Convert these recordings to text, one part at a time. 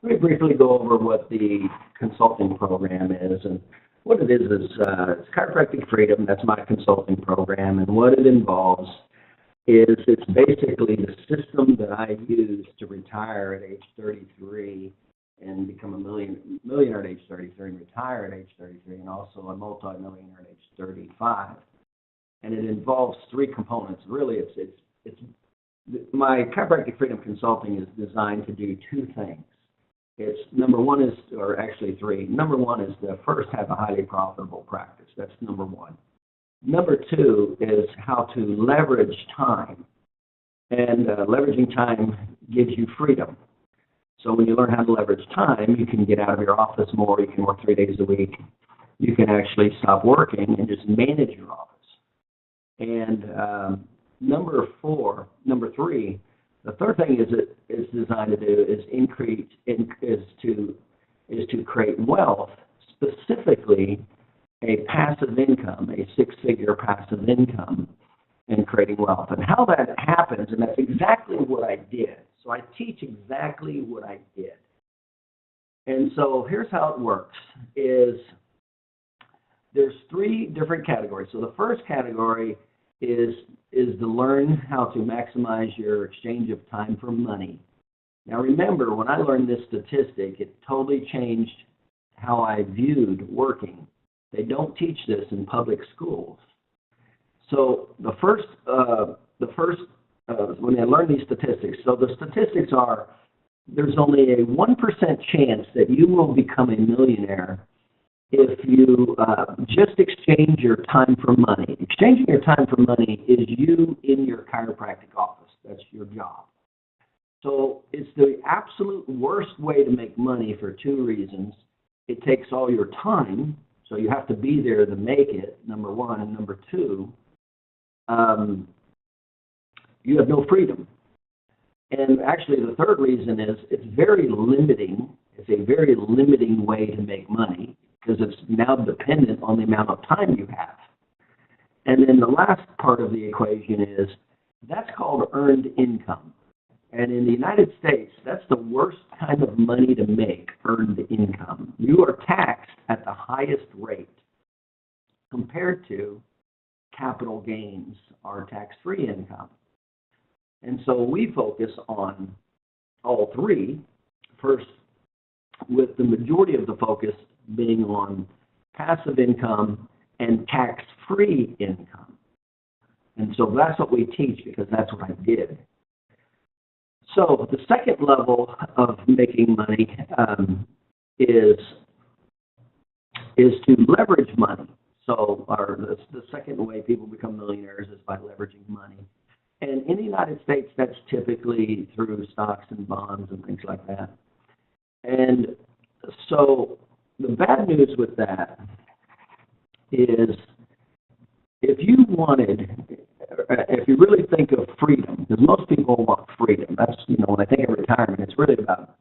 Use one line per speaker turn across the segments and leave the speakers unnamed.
let me briefly go over what the consulting program is. And what it is it's Chiropractic Freedom. That's my consulting program. And what it involves is it's basically the system that I use to retire at age 33 and become a millionaire at age 33 and retire at age 33, and also a multi-millionaire at age 35. And it involves three components. Really, it's my Chiropractic Freedom Consulting is designed to do two things. It's number one is, or actually three. Number one is to first have a highly profitable practice. That's number one. Number two is how to leverage time. And leveraging time gives you freedom. So when you learn how to leverage time, you can get out of your office more. You can work 3 days a week. You can actually stop working and just manage your office. And number three, the third thing is designed to do is to create wealth, specifically a passive income, a six-figure passive income, and creating wealth. And how that happens, and that's exactly what I did. So I teach exactly what I did. And so here's how it works: is there's three different categories. So the first category is to learn how to maximize your exchange of time for money. Now remember, when I learned this statistic, it totally changed how I viewed working. They don't teach this in public schools. So when I learned these statistics, so the statistics are there's only a 1% chance that you will become a millionaire if you just exchange your time for money. Exchanging your time for money is you in your chiropractic office. That's your job. So it's the absolute worst way to make money for two reasons. It takes all your time, so you have to be there to make it, number one. And number two, you have no freedom. And actually the third reason is it's very limiting. It's a very limiting way to make money, because it's now dependent on the amount of time you have. And then the last part of the equation is that's called earned income. And in the United States, that's the worst kind of money to make, earned income. You are taxed at the highest rate compared to capital gains or tax-free income. And so we focus on all three, first with the majority of the focus being on passive income and tax-free income. And so that's what we teach, because that's what I did. So the second level of making money is to leverage money. So the second way people become millionaires is by leveraging money. And in the United States, that's typically through stocks and bonds and things like that. And so the bad news with that is if you really think of freedom, because most people want freedom. That's, when I think of retirement, it's really about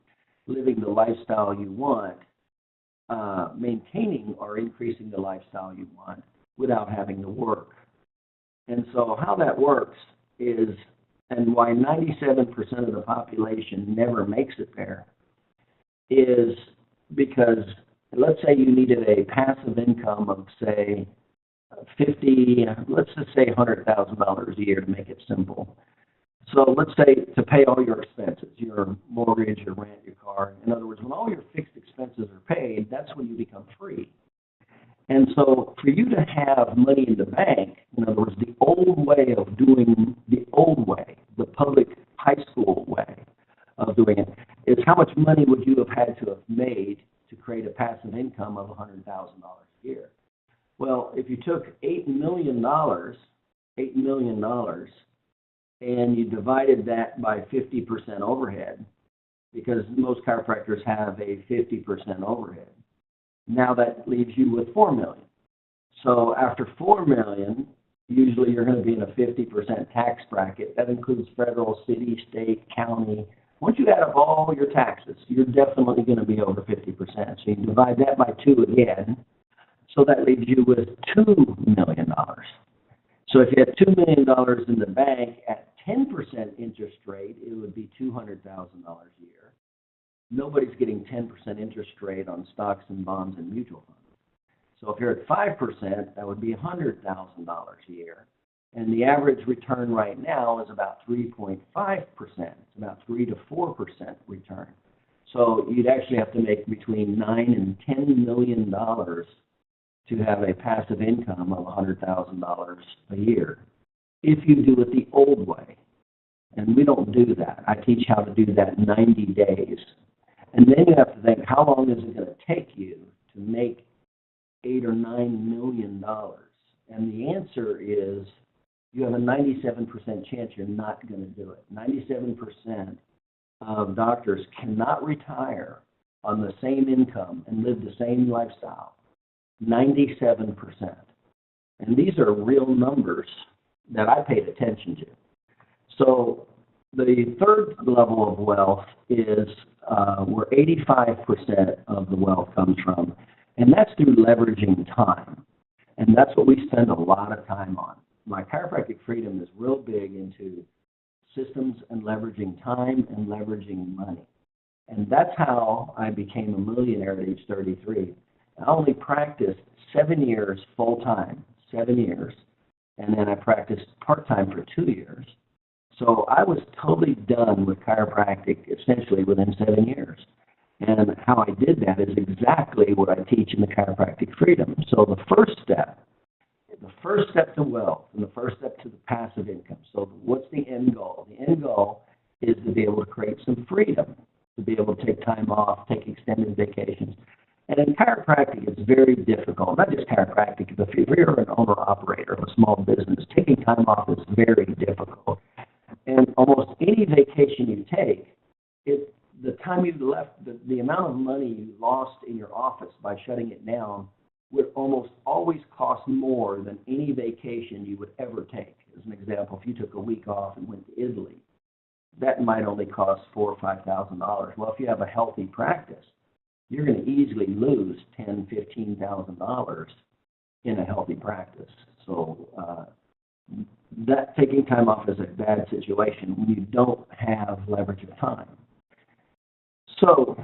living the lifestyle you want, maintaining or increasing the lifestyle you want without having to work. And so how that works is, and why 97% of the population never makes it there, is because let's say you needed a passive income of, say, let's just say $100,000 a year to make it simple. So let's say to pay all your expenses, your mortgage, your rent, your car. In other words, when all your fixed expenses are paid, that's when you become free. And so for you to have money in the bank, in other words, the old way of doing the old way, the public high school way of doing it, is how much money would you have had to have made to create a passive income of $100,000 a year? Well, if you took $8 million, and you divided that by 50% overhead, because most chiropractors have a 50% overhead, now that leaves you with $4 million. So after $4 million, usually you're going to be in a 50% tax bracket. That includes federal, city, state, county. Once you add up all your taxes, you're definitely going to be over 50%. So you divide that by 2 again. So that leaves you with $2 million. So if you had $2 million in the bank at 10% interest rate, it would be $200,000 a year. nobody's getting 10% interest rate on stocks and bonds and mutual funds. So if you're at 5%, that would be $100,000 a year. And the average return right now is about 3.5%. It's about 3 to 4% return. So you'd actually have to make between $9 and $10 million to have a passive income of $100,000 a year if you do it the old way. And we don't do that. I teach how to do that in 90 days. And then you have to think, how long is it going to take you to make $8 or $9 million? And the answer is you have a 97% chance you're not going to do it. 97% of doctors cannot retire on the same income and live the same lifestyle. 97%. And these are real numbers that I paid attention to. So the third level of wealth is where 85% of the wealth comes from, and that's through leveraging time. And that's what we spend a lot of time on. My Chiropractic Freedom is real big into systems and leveraging time and leveraging money. And that's how I became a millionaire at age 33. I only practiced 7 years full-time, 7 years, and then I practiced part-time for 2 years. So I was totally done with chiropractic essentially within 7 years. And how I did that is exactly what I teach in the Chiropractic Freedom. So the first step to wealth and the first step to the passive income. So what's the end goal? The end goal is to be able to create some freedom, to be able to take time off, take extended vacations. And in chiropractic, it's very difficult. Not just chiropractic, but if you're an owner-operator of a small business, taking time off is very difficult. And almost any vacation you take, the time you left, the amount of money you lost in your office by shutting it down would almost always cost more than any vacation you would ever take. As an example, if you took a week off and went to Italy, that might only cost $4,000 or $5,000. Well, if you have a healthy practice, you're going to easily lose $10,000, $15,000 in a healthy practice. So that taking time off is a bad situation when you don't have leverage of time. So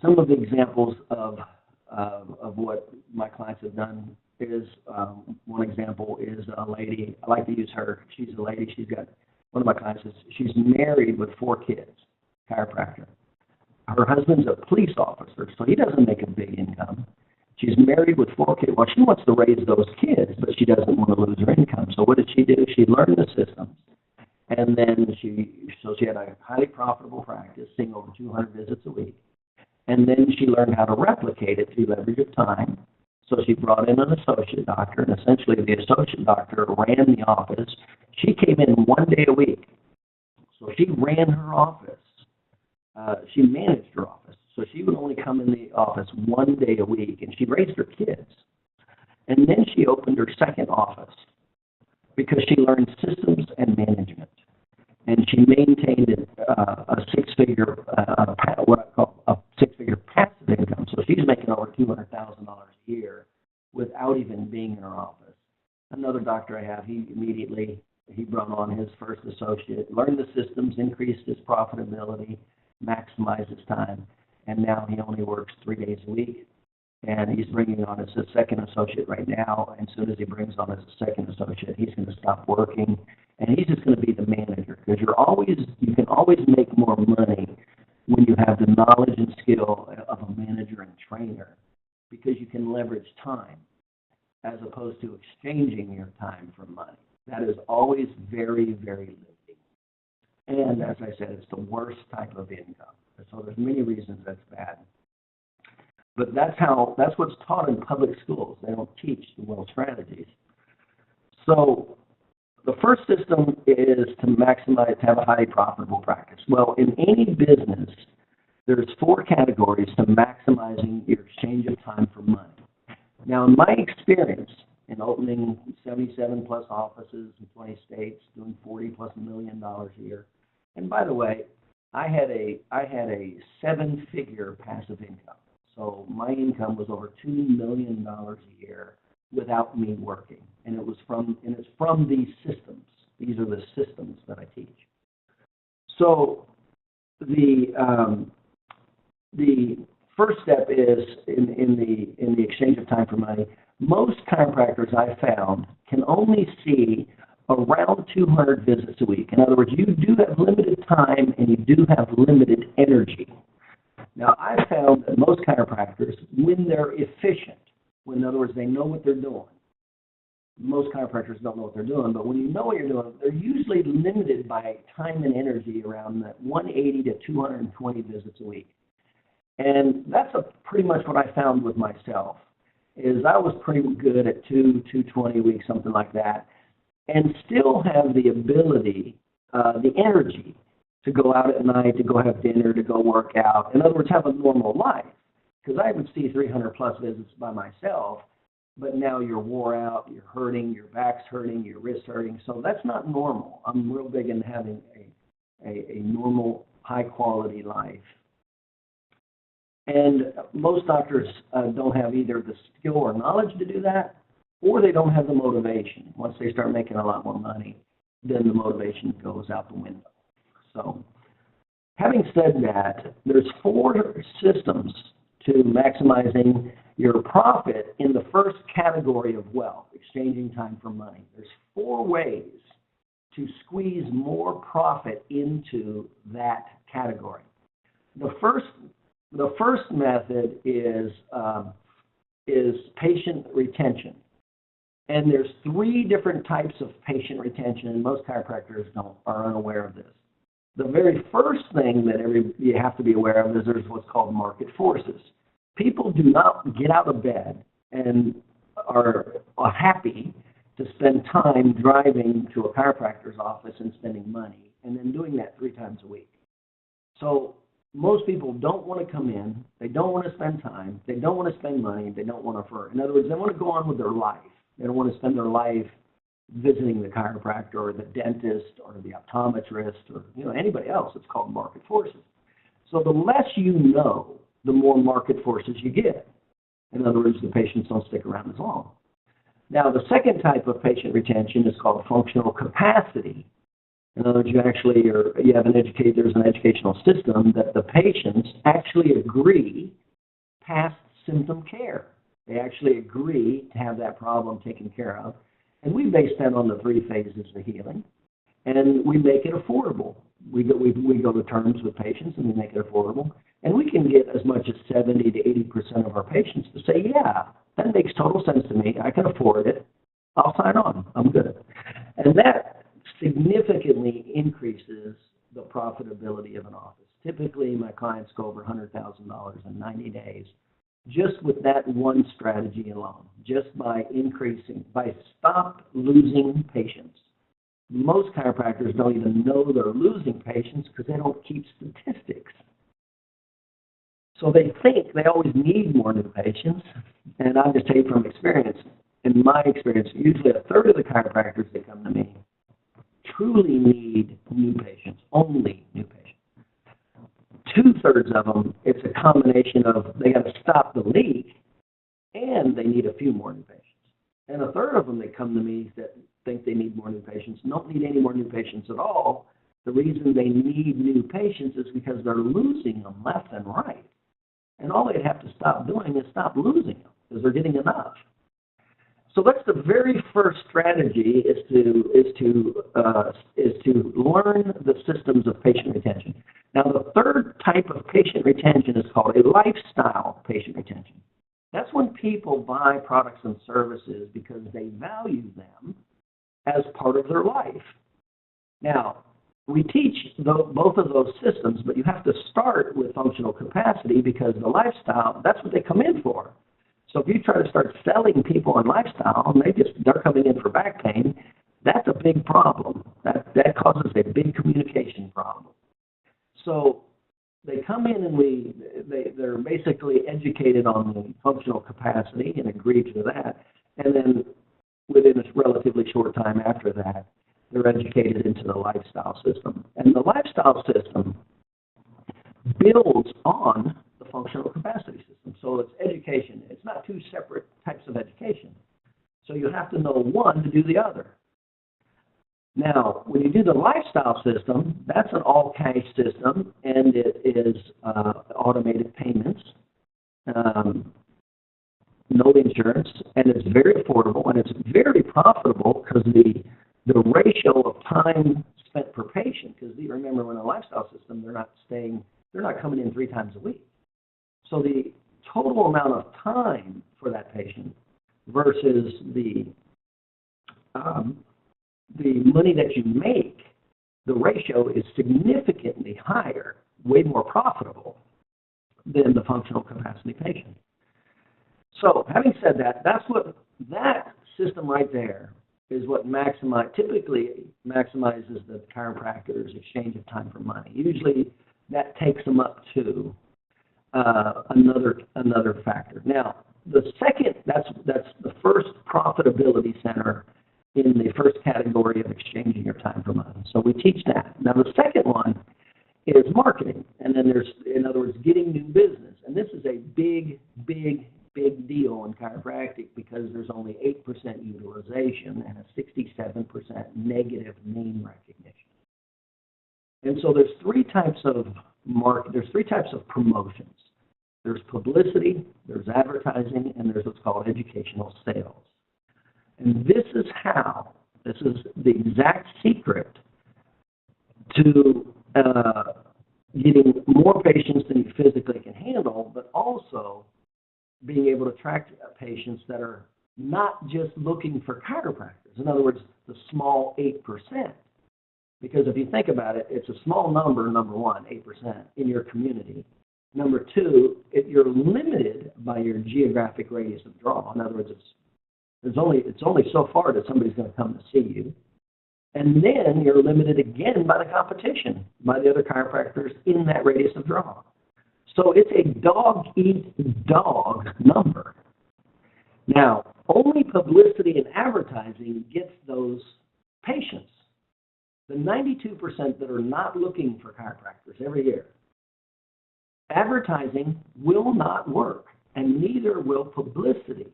some of the examples of what my clients have done is, one example is a lady. I like to use her. She's a lady. She's got, one of my clients is, she's married with 4 kids, chiropractor. Her husband's a police officer, so he doesn't make a big income. She's married with 4 kids. Well, she wants to raise those kids, but she doesn't want to lose her income. So what did she do? She learned the systems. And then she had a highly profitable practice, seeing over 200 visits a week. And then she learned how to replicate it through leverage of time. So she brought in an associate doctor, and essentially the associate doctor ran the office. She came in 1 day a week. So she ran her office. She managed her office. So she would only come in the office 1 day a week, and she raised her kids. And then she opened her second office because she learned systems and management. And she maintained a six-figure, what I call a six-figure passive income. So she's making over $200,000 a year without even being in her office. Another doctor I have, he brought on his first associate, learned the systems, increased his profitability, maximized his time, and now he only works 3 days a week. And he's bringing on as a second associate right now. And as soon as he brings on as a second associate, he's going to stop working, and he's just going to be the manager, because you can always make more money when you have the knowledge and skill of a manager and trainer, because you can leverage time as opposed to exchanging your time for money. That is always very, very limiting. And as I said, it's the worst type of income. So there's many reasons that's bad. But that's what's taught in public schools. They don't teach the wealth strategies. So the first system is to maximize, to have a highly profitable practice. Well, in any business, there's 4 categories to maximizing your exchange of time for money. Now, in my experience in opening 77 plus offices in 20 states, doing $40+ million a year, and by the way, I had a 7-figure passive income. So my income was over $2 million a year without me working, and it's from these systems. These are the systems that I teach. So the first step is in the exchange of time for money. Most chiropractors I found can only see around 200 visits a week. In other words, you do have limited time and you do have limited energy. Now, I found that most chiropractors, when they're efficient, when in other words they know what they're doing, most chiropractors don't know what they're doing, but when you know what you're doing, they're usually limited by time and energy around that 180 to 220 visits a week. And that's pretty much what I found with myself, is I was pretty good at 220 a week, something like that, and still have the ability, the energy to go out at night, to go have dinner, to go work out. In other words, have a normal life. Because I would see 300 plus visits by myself, but now you're wore out, you're hurting, your back's hurting, your wrist's hurting. So that's not normal. I'm real big in having a normal, high quality life. And most doctors don't have either the skill or knowledge to do that, or they don't have the motivation. Once they start making a lot more money, then the motivation goes out the window. So having said that, there's 4 systems to maximizing your profit in the first category of wealth, exchanging time for money. There's 4 ways to squeeze more profit into that category. The first method is patient retention. And there's 3 different types of patient retention, and most chiropractors are unaware of this. The very first thing that you have to be aware of is there's what's called market forces. People do not get out of bed and are happy to spend time driving to a chiropractor's office and spending money, and then doing that 3 times a week. So most people don't want to come in, they don't want to spend time, they don't want to spend money, they don't want to refer. In other words, they want to go on with their life. They don't want to spend their life visiting the chiropractor or the dentist or the optometrist or anybody else. It's called market forces. So the less you know, the more market forces you get. In other words, the patients don't stick around as long. Now, the second type of patient retention is called functional capacity. In other words, there's an educational system that the patients actually agree past symptom care. They actually agree to have that problem taken care of. And we base that on the 3 phases of healing, and we make it affordable. We go to terms with patients, and we make it affordable. And we can get as much as 70 to 80% of our patients to say, yeah, that makes total sense to me. I can afford it. I'll sign on. I'm good. And that significantly increases the profitability of an office. Typically, my clients go over $100,000 in 90 days. Just with that one strategy alone, just by stop losing patients. Most chiropractors don't even know they're losing patients because they don't keep statistics. So they think they always need more new patients, and I'll just tell you from experience, in my experience, usually 1/3 of the chiropractors that come to me truly need new patients, only new patients. 2/3 of them, it's a combination of they got to stop the leak and they need a few more new patients. And 1/3 of them that come to me that think they need more new patients don't need any more new patients at all. The reason they need new patients is because they're losing them left and right. And all they'd have to stop doing is stop losing them because they're getting enough. So that's the very first strategy is to learn the systems of patient retention. Now, the 3rd type of patient retention is called a lifestyle patient retention. That's when people buy products and services because they value them as part of their life. Now, we teach both of those systems, but you have to start with functional capacity because the lifestyle, that's what they come in for. So if you try to start selling people on lifestyle and they're coming in for back pain, that's a big problem. That causes a big communication problem. So they come in and they're basically educated on the functional capacity and agree to that. And then within a relatively short time after that, they're educated into the lifestyle system. And the lifestyle system builds on the functional capacity system. So it's education. It's not 2 separate types of education. So you have to know one to do the other. Now, when you do the lifestyle system, that's an all-cash system, and it is automated payments, no insurance, and it's very affordable, and it's very profitable because the ratio of time spent per patient, because you remember when a lifestyle system, they're not coming in 3 times a week. So the total amount of time for that patient versus the money that you make, the ratio is significantly higher, way more profitable than the functional capacity patient. So having said that, that system right there is what typically maximizes the chiropractor's exchange of time for money. Usually that takes them up to another factor. Now, the second, that's the first profitability center in the first category of exchanging your time for money. So we teach that. Now, the second one is marketing, and then there's, in other words, getting new business. And this is a big deal in chiropractic because there's only 8% utilization and a 67% negative name recognition. And so there's three types of promotions. There's publicity, there's advertising, and there's what's called educational sales. And this is the exact secret to getting more patients than you physically can handle, but also being able to attract patients that are not just looking for chiropractors. In other words, the small 8%. Because if you think about it, it's a small number, number one, 8% in your community. Number two, you're limited by your geographic radius of draw. In other words, it's only so far that somebody's going to come to see you. And then you're limited again by the competition, by the other chiropractors in that radius of draw. So it's a dog-eat-dog number. Now, only publicity and advertising gets those patients. The 92% that are not looking for chiropractors every year, advertising will not work, and neither will publicity.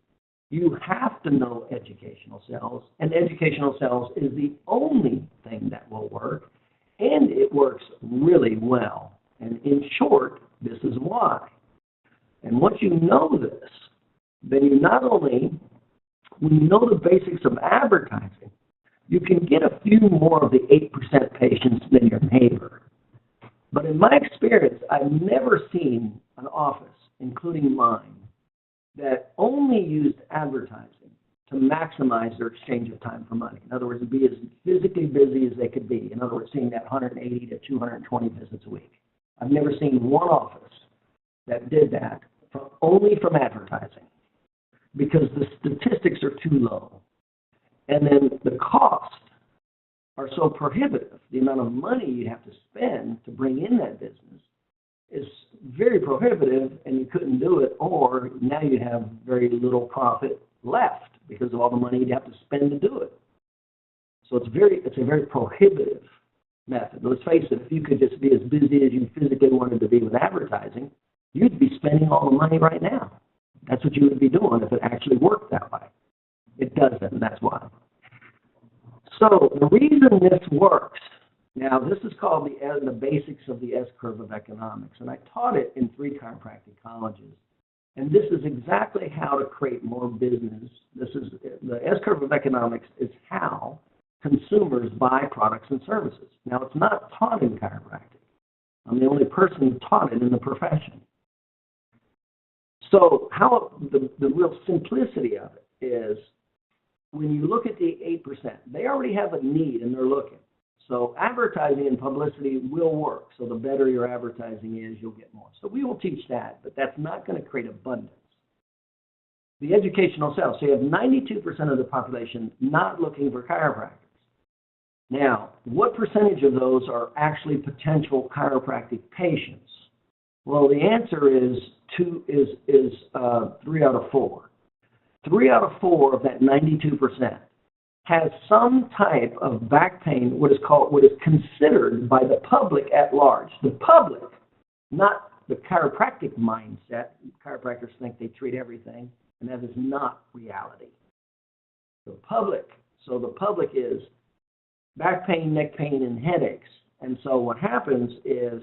You have to know educational sales, and educational sales is the only thing that will work, and it works really well. And in short, this is why. And once you know this, then you not only, when you know the basics of advertising, you can get a few more of the 8% patients than your neighbor. But in my experience, I've never seen an office, including mine, that only used advertising to maximize their exchange of time for money. In other words, be as physically busy as they could be. In other words, seeing that 180 to 220 visits a week. I've never seen one office that did that only from advertising because the statistics are too low. And then the costs are so prohibitive. The amount of money you have to spend to bring in that business is very prohibitive, and you couldn't do it, or now you have very little profit left because of all the money you'd have to spend to do it. So it's a very prohibitive method. Let's face it, if you could just be as busy as you physically wanted to be with advertising, you'd be spending all the money right now. That's what you would be doing if it actually worked that way. It doesn't, and that's why. So the reason this works, now this is called the basics of the S-curve of economics, and I taught it in 3 chiropractic colleges. And this is exactly how to create more business. This is the S-curve of economics is how consumers buy products and services. Now, it's not taught in chiropractic. I'm the only person who taught it in the profession. So how the real simplicity of it is when you look at the 8%, they already have a need and they're looking. So advertising and publicity will work. So the better your advertising is, you'll get more. So we will teach that, but that's not going to create abundance. The educational sales, so you have 92% of the population not looking for chiropractors. Now, what percentage of those are actually potential chiropractic patients? Well, the answer is 3 out of 4. 3 out of 4 of that 92% has some type of back pain, what is considered by the public at large. The public, not the chiropractic mindset. Chiropractors think they treat everything, and that is not reality. The public, so the public is back pain, neck pain, and headaches. And so what happens is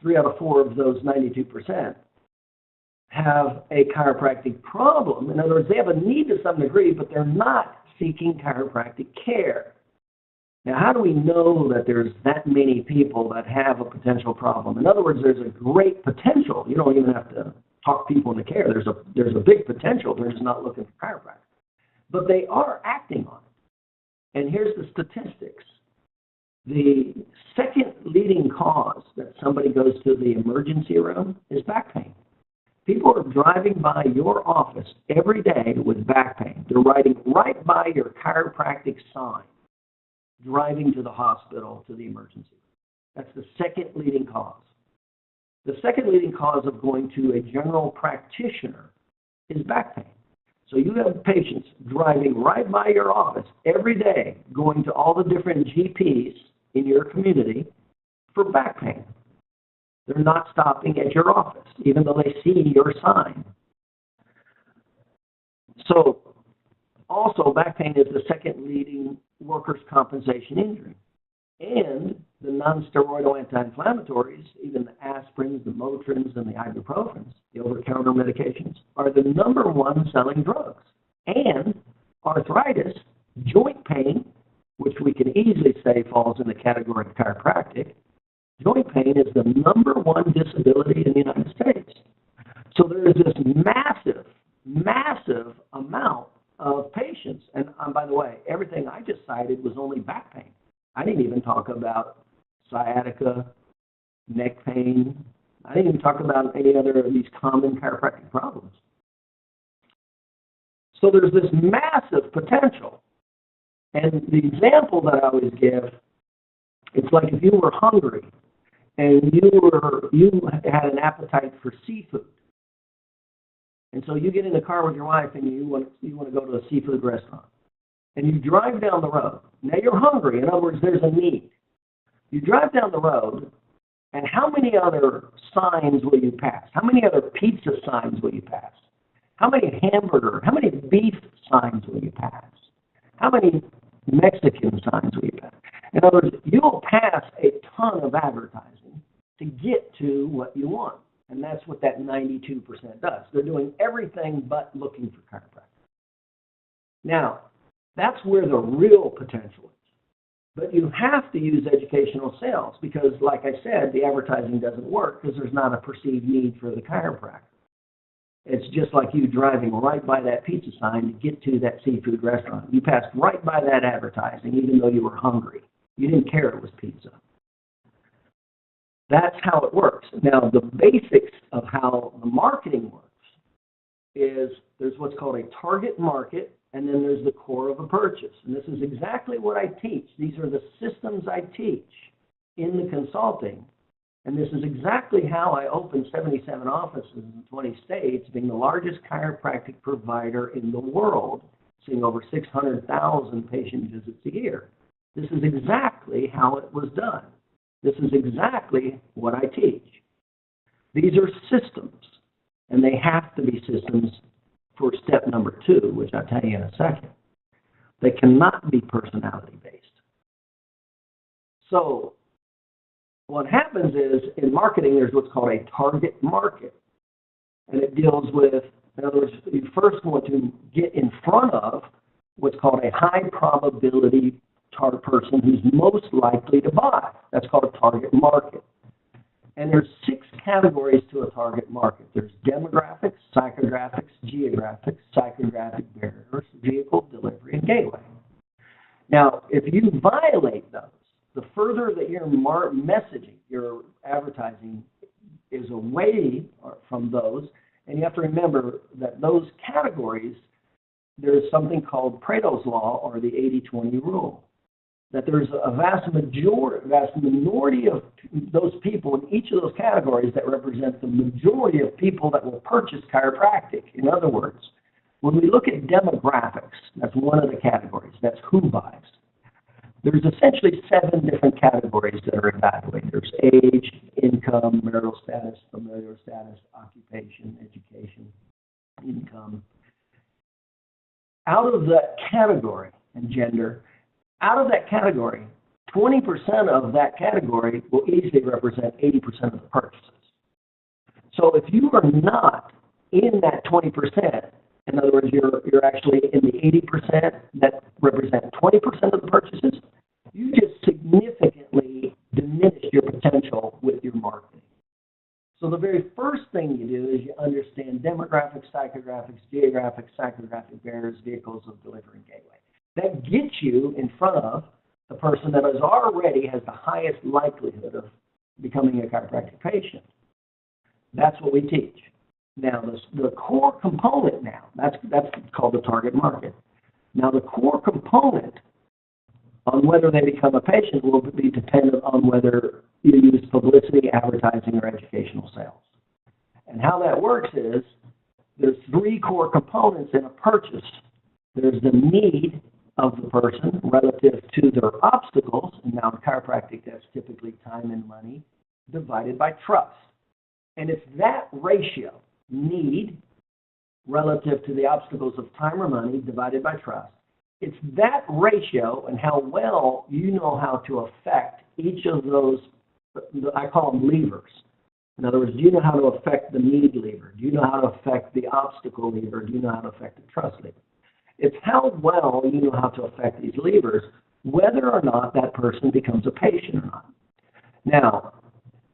three out of four of those 92% have a chiropractic problem. In other words, they have a need to some degree, but they're not seeking chiropractic care. Now, how do we know that there's that many people that have a potential problem? In other words, there's a great potential. You don't even have to talk people into care. There's a big potential. They're just not looking for chiropractic. But they are acting on it. And here's the statistics. The second leading cause that somebody goes to the emergency room is back pain. People are driving by your office every day with back pain. They're riding right by your chiropractic sign, driving to the hospital, to the emergency room. That's the second leading cause. The second leading cause of going to a general practitioner is back pain. So you have patients driving right by your office every day, going to all the different GPs in your community for back pain. They're not stopping at your office, even though they see your sign. So also, back pain is the second leading workers' compensation injury. And the non-steroidal anti-inflammatories, even the aspirins, the Motrins, and the ibuprofens, the over-the-counter medications, are the number one selling drugs. And arthritis, joint pain, which we can easily say falls in the category of chiropractic, joint pain is the number one disability in the United States. So there is this massive, massive amount of patients. And by the way, everything I just cited was only back pain. I didn't even talk about sciatica, neck pain. I didn't even talk about any other of these common chiropractic problems. So there's this massive potential. And the example that I always give, it's like if you were hungry and you had an appetite for seafood. And so you get in the car with your wife and you want to go to a seafood restaurant. And you drive down the road. Now you're hungry. In other words, there's a need. You drive down the road, and how many other signs will you pass? How many other pizza signs will you pass? How many beef signs will you pass? How many Mexican signs will you pass? In other words, you'll pass a ton of advertising to get to what you want. And that's what that 92% does. They're doing everything but looking for chiropractic. Now, that's where the real potential is. But you have to use educational sales because, like I said, the advertising doesn't work because there's not a perceived need for the chiropractor. It's just like you driving right by that pizza sign to get to that seafood restaurant. You passed right by that advertising even though you were hungry. You didn't care it was pizza. That's how it works. Now, the basics of how the marketing works is there's what's called a target market, and then there's the core of a purchase. And this is exactly what I teach. These are the systems I teach in the consulting. And this is exactly how I opened 77 offices in 20 states, being the largest chiropractic provider in the world, seeing over 600,000 patient visits a year. This is exactly how it was done. This is exactly what I teach. These are systems, and they have to be systems for step number 2, which I'll tell you in a second. They cannot be personality-based. So what happens is in marketing, there's what's called a target market. And it deals with, in other words, you first want to get in front of what's called a high probability person who's most likely to buy. That's called a target market. And there's 6 categories to a target market. There's demographics, psychographics, geographics, psychographic barriers, vehicle, delivery, and gateway. Now, if you violate those, the further that your messaging, your advertising is away from those, and you have to remember that those categories, there's something called Pareto's Law or the 80-20 rule. That there's a vast minority of those people in each of those categories that represent the majority of people that will purchase chiropractic. In other words, when we look at demographics, that's one of the categories. That's who buys. There's essentially 7 different categories that are evaluated. There's age, income, marital status, familial status, occupation, education, income. Out of that category, and gender, out of that category, 20% of that category will easily represent 80% of the purchases. So if you are not in that 20%, in other words, you're actually in the 80% that represent 20% of the purchases, you just significantly diminish your potential with your marketing. So the very first thing you do is you understand demographics, psychographics, geographics, psychographic barriers, vehicles of delivery, and gateway. That gets you in front of the person that already has the highest likelihood of becoming a chiropractic patient. That's what we teach. Now, the core component that's called the target market. Now, the core component on whether they become a patient will be dependent on whether you use publicity, advertising, or educational sales. And how that works is there's three core components in a purchase. There's the need of the person relative to their obstacles, and now in chiropractic that's typically time and money, divided by trust. And it's that ratio, need relative to the obstacles of time or money divided by trust. It's that ratio and how well you know how to affect each of those, I call them levers. In other words, do you know how to affect the need lever? Do you know how to affect the obstacle lever? Do you know how to affect the trust lever? It's how well you know how to affect these levers, whether or not that person becomes a patient or not. Now,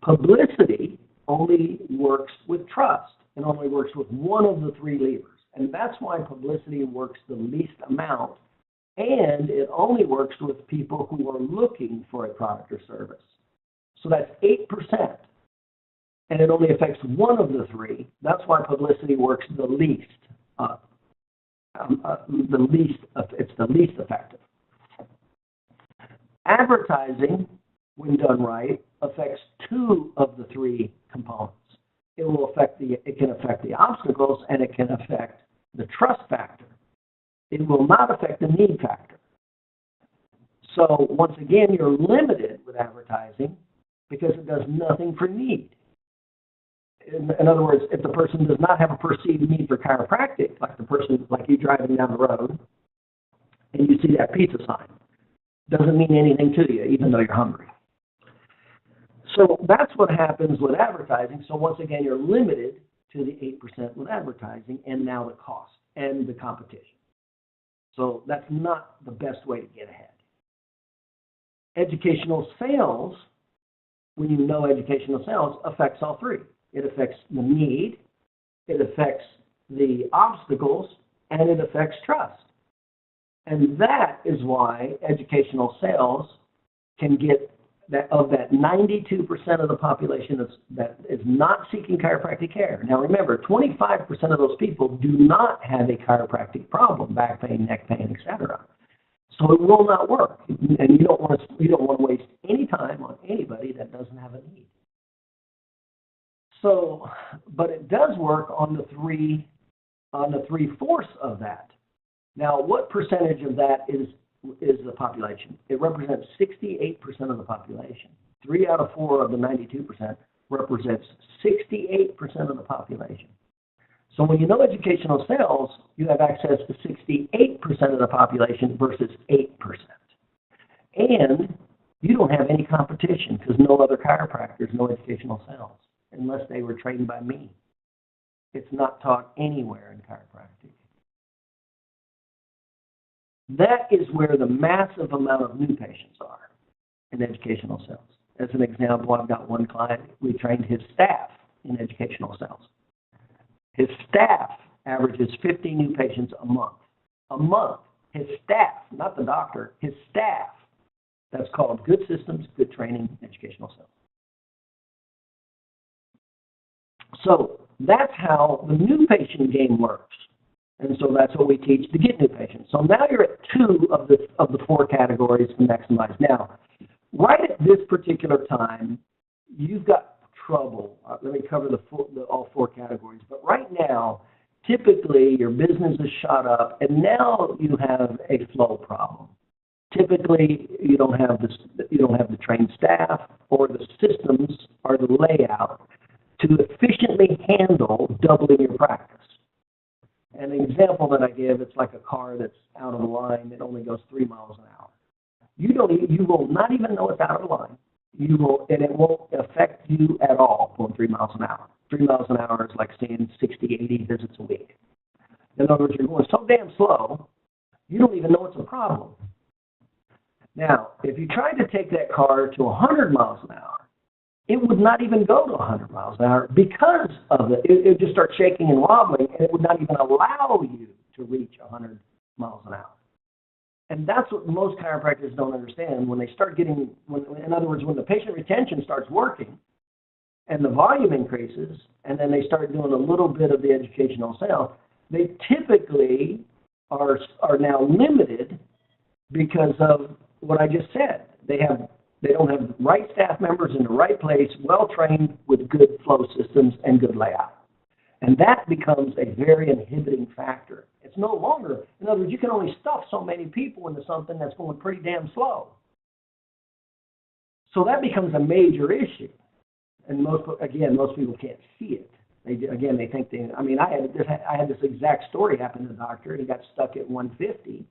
publicity only works with trust and only works with one of the three levers. And that's why publicity works the least amount, and it only works with people who are looking for a product or service. So that's 8%, and it only affects one of the three. That's why publicity works the least. It's the least effective. Advertising, when done right, affects two of the three components. It can affect the obstacles, and it can affect the trust factor. It will not affect the need factor. So once again, you're limited with advertising because it does nothing for need. In other words, if the person does not have a perceived need for chiropractic, like you driving down the road and you see that pizza sign, doesn't mean anything to you, even though you're hungry. So that's what happens with advertising. So once again, you're limited to the 8% with advertising, and now the cost and the competition. So that's not the best way to get ahead. Educational sales, when you know educational sales, affects all three. It affects the need, it affects the obstacles, and it affects trust. And that is why educational sales can get of that 92% of the population that is not seeking chiropractic care. Now remember, 25% of those people do not have a chiropractic problem, back pain, neck pain, etc. So it will not work, and you don't want to waste any time on anybody that doesn't have a need. So, but it does work on the three-fourths of that. Now, what percentage of that is the population? It represents 68% of the population. 3 out of 4 of the 92% represents 68% of the population. So when you know educational sales, you have access to 68% of the population versus 8%. And you don't have any competition because no other chiropractors know educational sales unless they were trained by me. It's not taught anywhere in chiropractic. That is where the massive amount of new patients are in educational sales. As an example, I've got one client, we trained his staff in educational sales. His staff averages 50 new patients a month. A month. His staff, not the doctor, his staff. That's called good systems, good training, educational sales. So that's how the new patient game works. And so that's what we teach to get new patients. So now you're at 2 of the 4 categories to maximize. Now, right at this particular time, you've got trouble. Let me cover all 4 categories. But right now, typically your business is shot up, and now you have a flow problem. Typically, you don't have the trained staff or the systems or the layout to efficiently handle doubling your practice. An example that I give, it's like a car that's out of line that only goes 3 miles an hour. You will not even know it's out of line. And it won't affect you at all going 3 miles an hour. 3 miles an hour is like seeing 60, 80 visits a week. In other words, you're going so damn slow, you don't even know it's a problem. Now, if you tried to take that car to 100 miles an hour, it would not even go to 100 miles an hour because of it. It would just start shaking and wobbling, and it would not even allow you to reach 100 miles an hour. And that's what most chiropractors don't understand. When they start getting, in other words, when the patient retention starts working and the volume increases, and then they start doing a little bit of the educational sale, they typically are now limited because of what I just said. They don't have right staff members in the right place, well trained with good flow systems and good layout. And that becomes a very inhibiting factor. It's no longer, in other words, you can only stuff so many people into something that's going pretty damn slow. So that becomes a major issue. And most people can't see it. They think I had this exact story happen to the doctor. He got stuck at 150.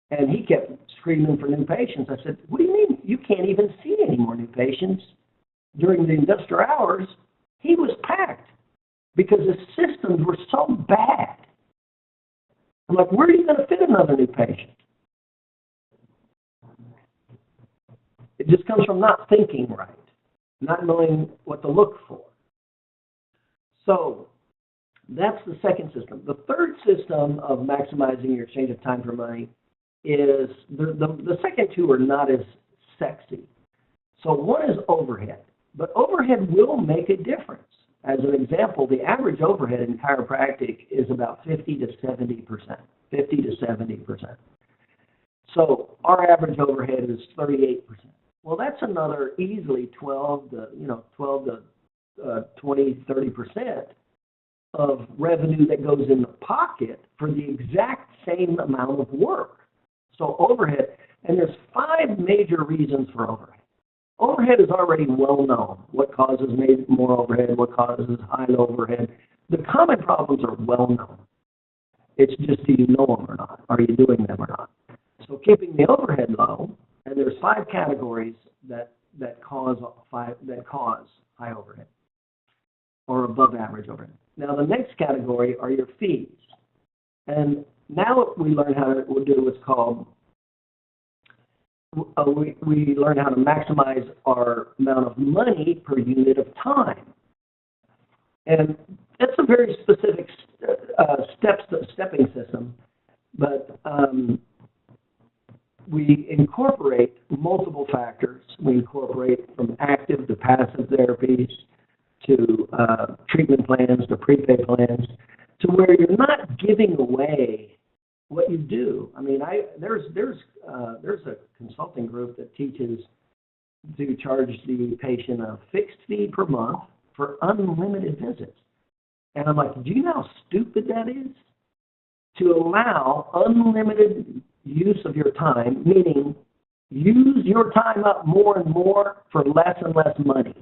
And he kept screaming for new patients. I said, what do you mean? You can't even see any more new patients. During the industrial hours, he was packed because the systems were so bad. I'm like, where are you going to fit another new patient? It just comes from not thinking right, not knowing what to look for. So that's the second system. The third system of maximizing your exchange of time for money is the second two are not as sexy. So one is overhead, but overhead will make a difference. As an example, the average overhead in chiropractic is about 50 to 70%. 50 to 70%. So our average overhead is 38%. Well, that's another easily 12 to 20, 30% of revenue that goes in the pocket for the exact same amount of work. So overhead, and there's 5 major reasons for overhead. Overhead is already well known. What causes more overhead? What causes high overhead? The common problems are well known. It's just, do you know them or not? Are you doing them or not? So keeping the overhead low, and there's 5 categories that cause high overhead or above average overhead. Now the next category are your fees, and now we learn how to do what's called. We learn how to maximize our amount of money per unit of time. And that's a very specific stepping system, but we incorporate multiple factors. We incorporate from active to passive therapies to treatment plans to prepay plans to where you're not giving away what you do. I mean, there's a consulting group that teaches to charge the patient a fixed fee per month for unlimited visits. And I'm like, do you know how stupid that is? To allow unlimited use of your time, meaning use your time up more and more for less and less money.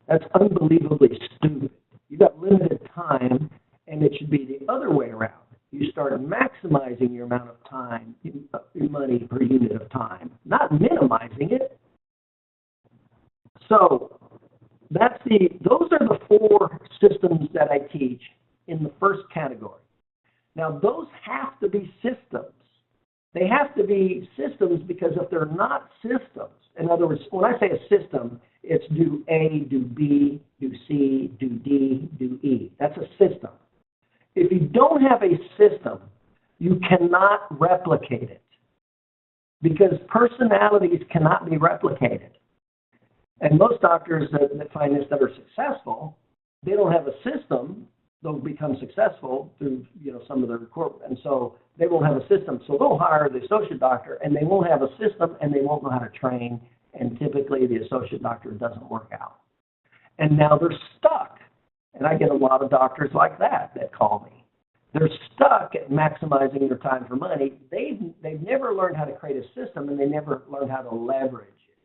That's unbelievably stupid. You got limited time, and it should be the other way around. You start maximizing your amount of time, your money per unit of time, not minimizing it. So those are the 4 systems that I teach in the first category. Now, those have to be systems. They have to be systems because if they're not systems, in other words, when I say a system, it's do A, do B, do C, do D, do E. That's a system. If you don't have a system, you cannot replicate it because personalities cannot be replicated. And most doctors that find this that are successful, they don't have a system. They'll become successful through some of their corporate, and so they won't have a system. So they'll hire the associate doctor, and they won't have a system, and they won't know how to train. And typically, the associate doctor doesn't work out, and now they're stuck. And I get a lot of doctors like that call me. They're stuck at maximizing their time for money. They've never learned how to create a system, and they never learned how to leverage it.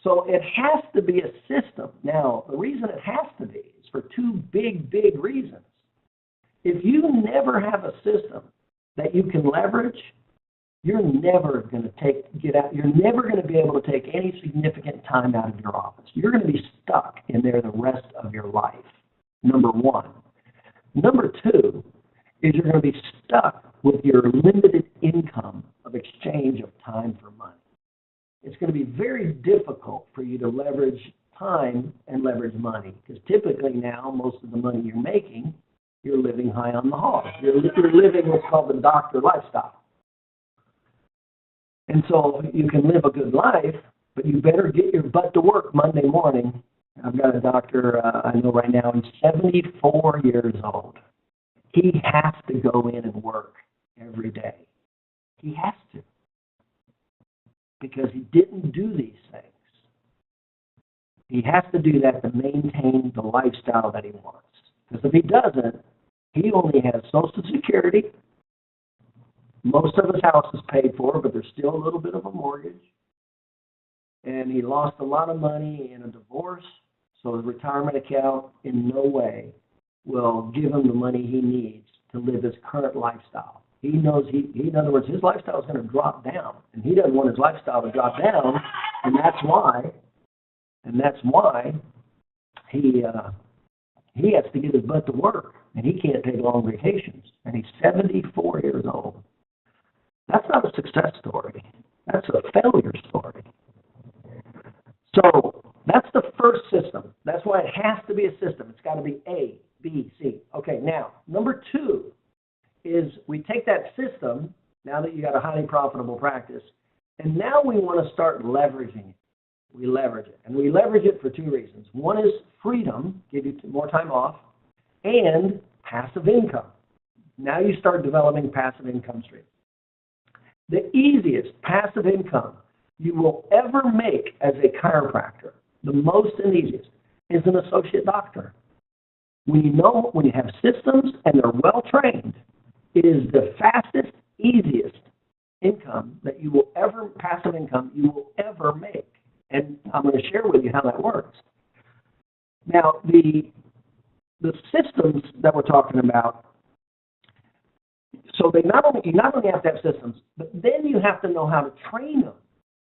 So it has to be a system. Now, the reason it has to be is for 2 big reasons. If you never have a system that you can leverage, you're never going to you're never going to be able to take any significant time out of your office. You're going to be stuck in there the rest of your life, number one. Number two is you're going to be stuck with your limited income of exchange of time for money. It's going to be very difficult for you to leverage time and leverage money, because typically now most of the money you're making, you're living high on the hog. You're living what's called the doctor lifestyle. And so you can live a good life, but you better get your butt to work Monday morning. I've got a doctor I know right now, he's 74 years old. He has to go in and work every day. He has to, because he didn't do these things. He has to do that to maintain the lifestyle that he wants. Because if he doesn't, he only has Social Security. Most of his house is paid for, but there's still a little bit of a mortgage. And he lost a lot of money in a divorce, so his retirement account in no way will give him the money he needs to live his current lifestyle. He knows in other words, his lifestyle is going to drop down, and he doesn't want his lifestyle to drop down, and that's why he has to get his butt to work, and he can't take long vacations, and he's 74 years old. That's not a success story. That's a failure story. So that's the first system. That's why it has to be a system. It's got to be A, B, C. Okay, now, number two is we take that system, now that you got a highly profitable practice, and now we want to start leveraging it. We leverage it. And we leverage it for two reasons. One is freedom, give you more time off, and passive income. Now you start developing passive income streams. The easiest passive income you will ever make as a chiropractor, the most and easiest, is an associate doctor. When you have systems and they're well trained, it is the fastest, easiest income that you will ever, passive income you will ever make. And I'm going to share with you how that works. Now, the systems that we're talking about, so you not only have to have systems, but then you have to know how to train them.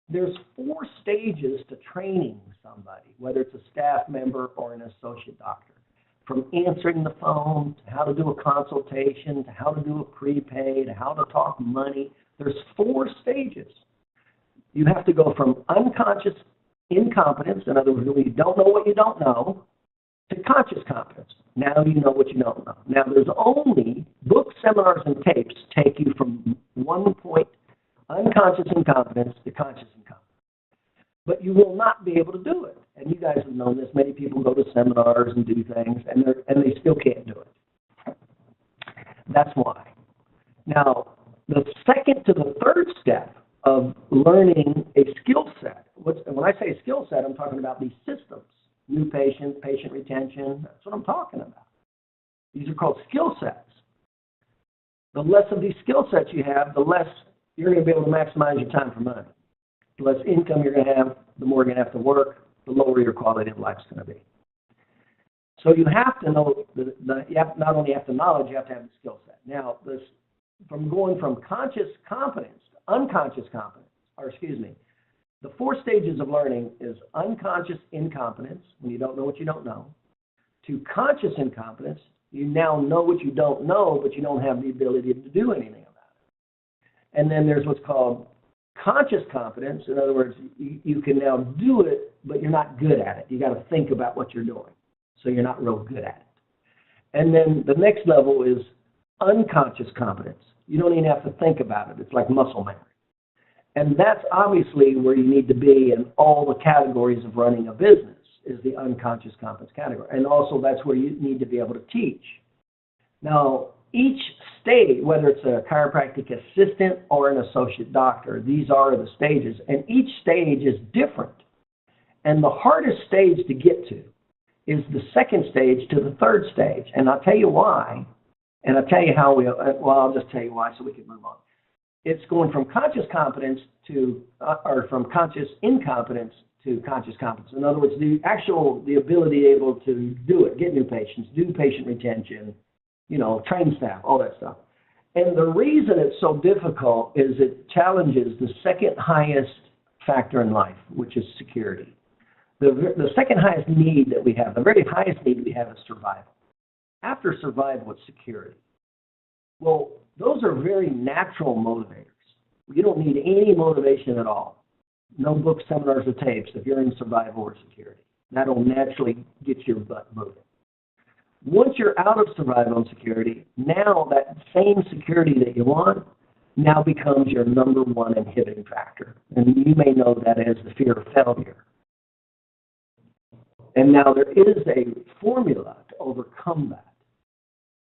There's 4 stages to training somebody, whether it's a staff member or an associate doctor. From answering the phone, to how to do a consultation, to how to do a prepay, to how to talk money. There's 4 stages. You have to go from unconscious incompetence, in other words, when you don't know what you don't know, to conscious competence. Now you know what you don't know. Now there's only books, seminars, and tapes take you from one point, unconscious incompetence, to conscious incompetence. But you will not be able to do it. And you guys have known this. Many people go to seminars and do things, and they still can't do it. That's why. Now, the second to the third step of learning a skill set, when I say skill set, I'm talking about these systems. New patient, patient retention, that's what I'm talking about. These are called skill sets. The less of these skill sets you have, the less you're going to be able to maximize your time for money. The less income you're going to have, the more you're going to have to work, the lower your quality of life is going to be. So you have to know, you have, not only have the knowledge, you have to have the skill set. Now, from going from conscious competence to unconscious competence, the 4 stages of learning is unconscious incompetence, when you don't know what you don't know, to conscious incompetence, you now know what you don't know, but you don't have the ability to do anything about it. And then there's what's called conscious competence. In other words, you can now do it, but you're not good at it. You got to think about what you're doing, so you're not real good at it. And then the next level is unconscious competence. You don't even have to think about it. It's like muscle memory. And that's obviously where you need to be in all the categories of running a business, is the unconscious competence category. And also that's where you need to be able to teach. Now, each stage, whether it's a chiropractic assistant or an associate doctor, these are the stages. And each stage is different. And the hardest stage to get to is the second stage to the third stage. And I'll tell you why. And I'll tell you how I'll just tell you why so we can move on. It's going from conscious competence to, or from conscious incompetence to conscious competence. In other words, the ability able to do it, get new patients, do patient retention, train staff, all that stuff. And the reason it's so difficult is it challenges the second highest factor in life, which is security. The second highest need that we have, the very highest need we have is survival. After survival, it's security. Well, those are very natural motivators. You don't need any motivation at all. No books, seminars, or tapes if you're in survival or security. That'll naturally get your butt moving. Once you're out of survival and security, now that same security that you want now becomes your number one inhibiting factor. And you may know that as the fear of failure. And now there is a formula to overcome that,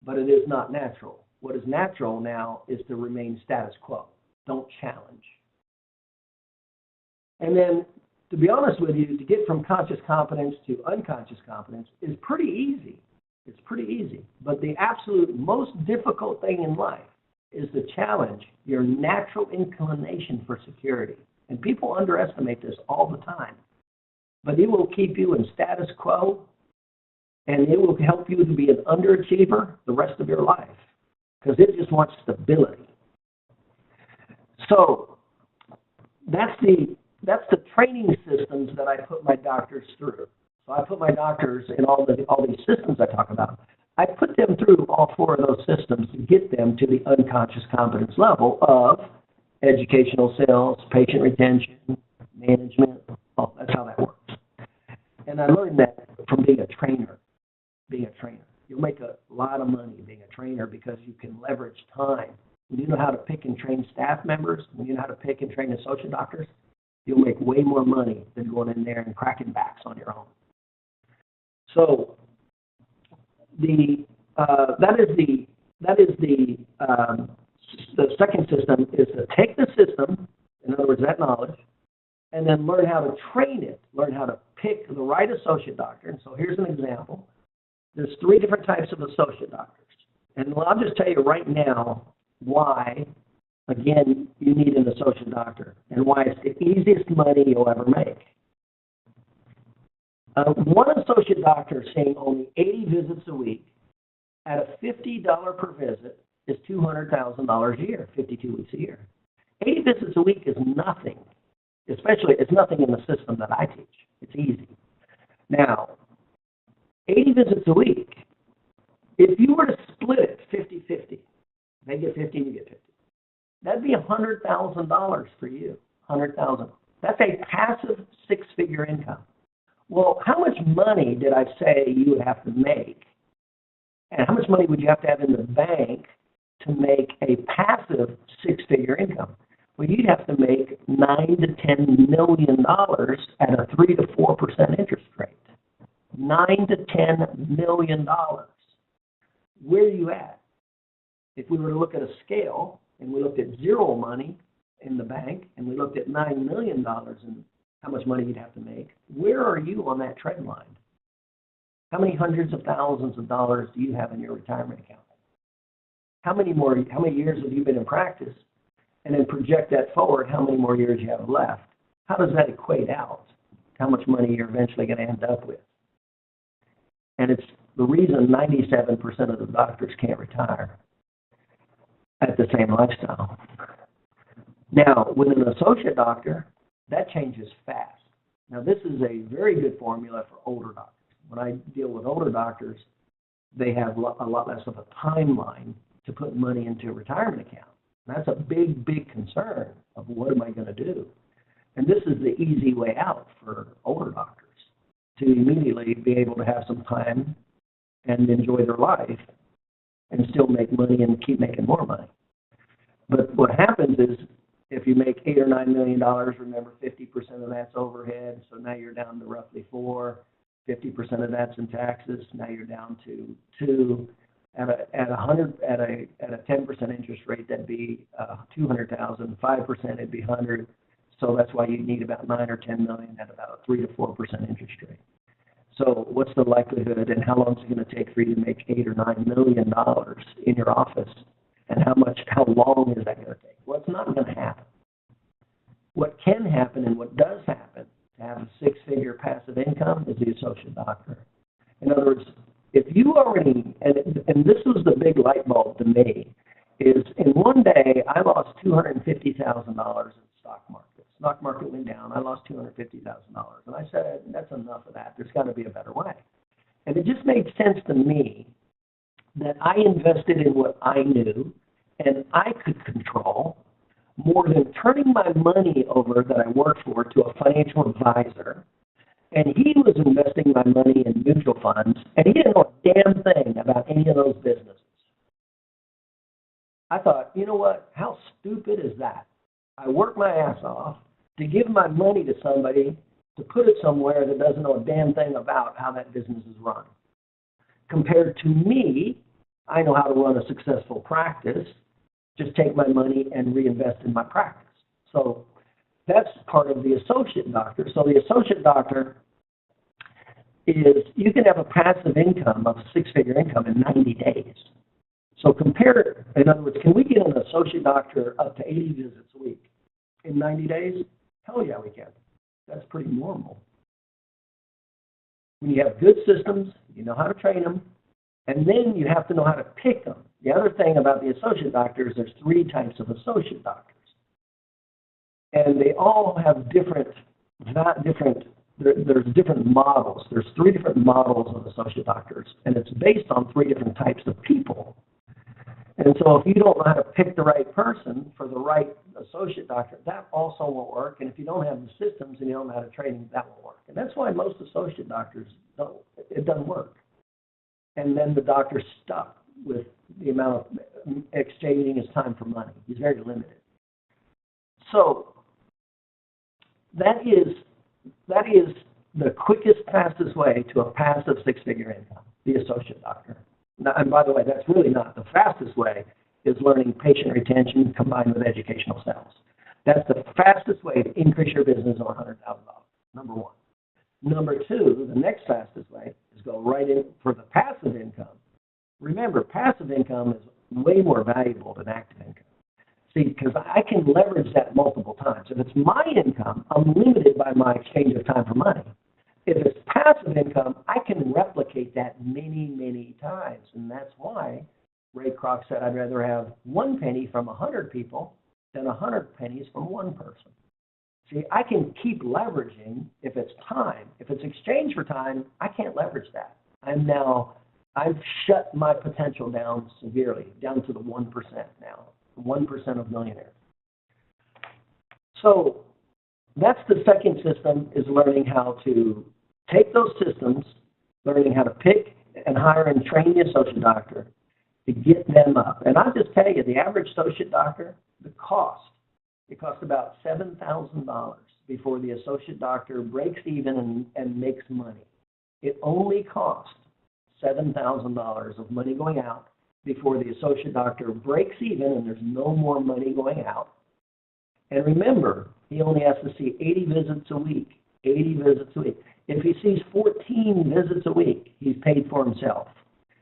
but it is not natural. What is natural now is to remain status quo. Don't challenge. And then, to be honest with you, to get from conscious competence to unconscious competence is pretty easy. It's pretty easy. But the absolute most difficult thing in life is to challenge your natural inclination for security. And people underestimate this all the time. But it will keep you in status quo, and it will help you to be an underachiever the rest of your life, because it just wants stability. So that's the training systems that I put my doctors through. So I put my doctors in all these systems I talk about. I put them through all four of those systems to get them to the unconscious competence level of educational sales, patient retention, management. Oh, that's how that works. And I learned that from being a trainer. You'll make a lot of money being a trainer because you can leverage time. When you know how to pick and train staff members, when you know how to pick and train associate doctors, you'll make way more money than going in there and cracking backs on your own. So the second system is to take the system, in other words, that knowledge, and then learn how to train it, learn how to pick the right associate doctor. And so here's an example. There's 3 different types of associate doctors. And I'll just tell you right now why, again, you need an associate doctor and why it's the easiest money you'll ever make. One associate doctor seeing only 80 visits a week at a $50 per visit is $200,000 a year, 52 weeks a year. 80 visits a week is nothing. Especially, it's nothing in the system that I teach. It's easy. Now, 80 visits a week, if you were to split it 50-50, they get 50 and you get 50, that'd be $100,000 for you, $100,000. That's a passive 6-figure income. Well, how much money did I say you would have to make? And how much money would you have to have in the bank to make a passive 6-figure income? Well, you'd have to make $9 to $10 million at a 3 to 4% interest rate. $9 to $10 million. Where are you at? If we were to look at a scale and we looked at zero money in the bank and we looked at $9 million in how much money you'd have to make, where are you on that trend line? How many hundreds of thousands of dollars do you have in your retirement account? How many years have you been in practice? And then project that forward, how many more years you have left. How does that equate out? How much money you're eventually going to end up with? And it's the reason 97% of the doctors can't retire at the same lifestyle. Now, with an associate doctor, that changes fast. Now, this is a very good formula for older doctors. When I deal with older doctors, they have a lot less of a timeline to put money into a retirement account. That's a big, big concern of what am I going to do? And this is the easy way out for older doctors to immediately be able to have some time and enjoy their life and still make money and keep making more money. But what happens is if you make $8 or $9 million, remember 50% of that's overhead, so now you're down to roughly 4. 50% of that's in taxes. Now you're down to 2. At a 10% interest rate, that'd be $200,000. 5%, it'd be $100,000. So that's why you need about $9 or $10 million at about a 3 to 4% interest rate. So what's the likelihood, and how long is it going to take for you to make $8 or $9 million in your office? And how long is that going to take? Well, it's not going to happen. What can happen and what does happen to have a 6-figure passive income is the associate doctor. In other words, if you already, and this was the big light bulb to me, is in one day I lost $250,000 in the stock market. Stock market went down. I lost $250,000. And I said, that's enough of that. There's got to be a better way. And it just made sense to me that I invested in what I knew and I could control more than turning my money over that I worked for to a financial advisor. And he was investing my money in mutual funds, and he didn't know a damn thing about any of those businesses. I thought, you know what? How stupid is that? I work my ass off to give my money to somebody to put it somewhere that doesn't know a damn thing about how that business is run. Compared to me, I know how to run a successful practice, just take my money and reinvest in my practice. So that's part of the associate doctor. So the associate doctor is, you can have a passive income of six-figure income in 90 days. So compare, in other words, can we get an associate doctor up to 80 visits a week in 90 days? Hell yeah, we can. That's pretty normal. When you have good systems, you know how to train them, and then you have to know how to pick them. The other thing about the associate doctors, there's 3 types of associate doctors. And they all have there's different models. There's 3 different models of associate doctors, and it's based on 3 different types of people. And so if you don't know how to pick the right person for the right associate doctor, that also won't work. And if you don't have the systems and you don't know how to train, that won't work. And that's why most associate doctors it doesn't work. And then the doctor's stuck with the amount of exchanging his time for money. He's very limited. So that is the quickest, fastest way to a passive six-figure income, the associate doctor. Now, and by the way, that's really not the fastest way, is learning patient retention combined with educational sales. That's the fastest way to increase your business on $100,000, number 1. Number 2, the next fastest way is go right in for the passive income. Remember, passive income is way more valuable than active income. See, because I can leverage that multiple times. If it's my income, I'm limited by my exchange of time for money. If it's passive income, I can replicate that many, many times. And that's why Ray Kroc said, I'd rather have 1 penny from 100 people than 100 pennies from 1 person. See, I can keep leveraging if it's time. If it's exchange for time, I can't leverage that. I've shut my potential down severely, down to the 1% now, 1% of millionaires. So that's the second system, is learning how to take those systems, learning how to pick and hire and train the associate doctor to get them up. And I'll just tell you, the average associate doctor, it costs about $7,000 before the associate doctor breaks even and makes money. It only costs $7,000 of money going out before the associate doctor breaks even and there's no more money going out. And remember, he only has to see 80 visits a week, 80 visits a week. If he sees 14 visits a week, he's paid for himself.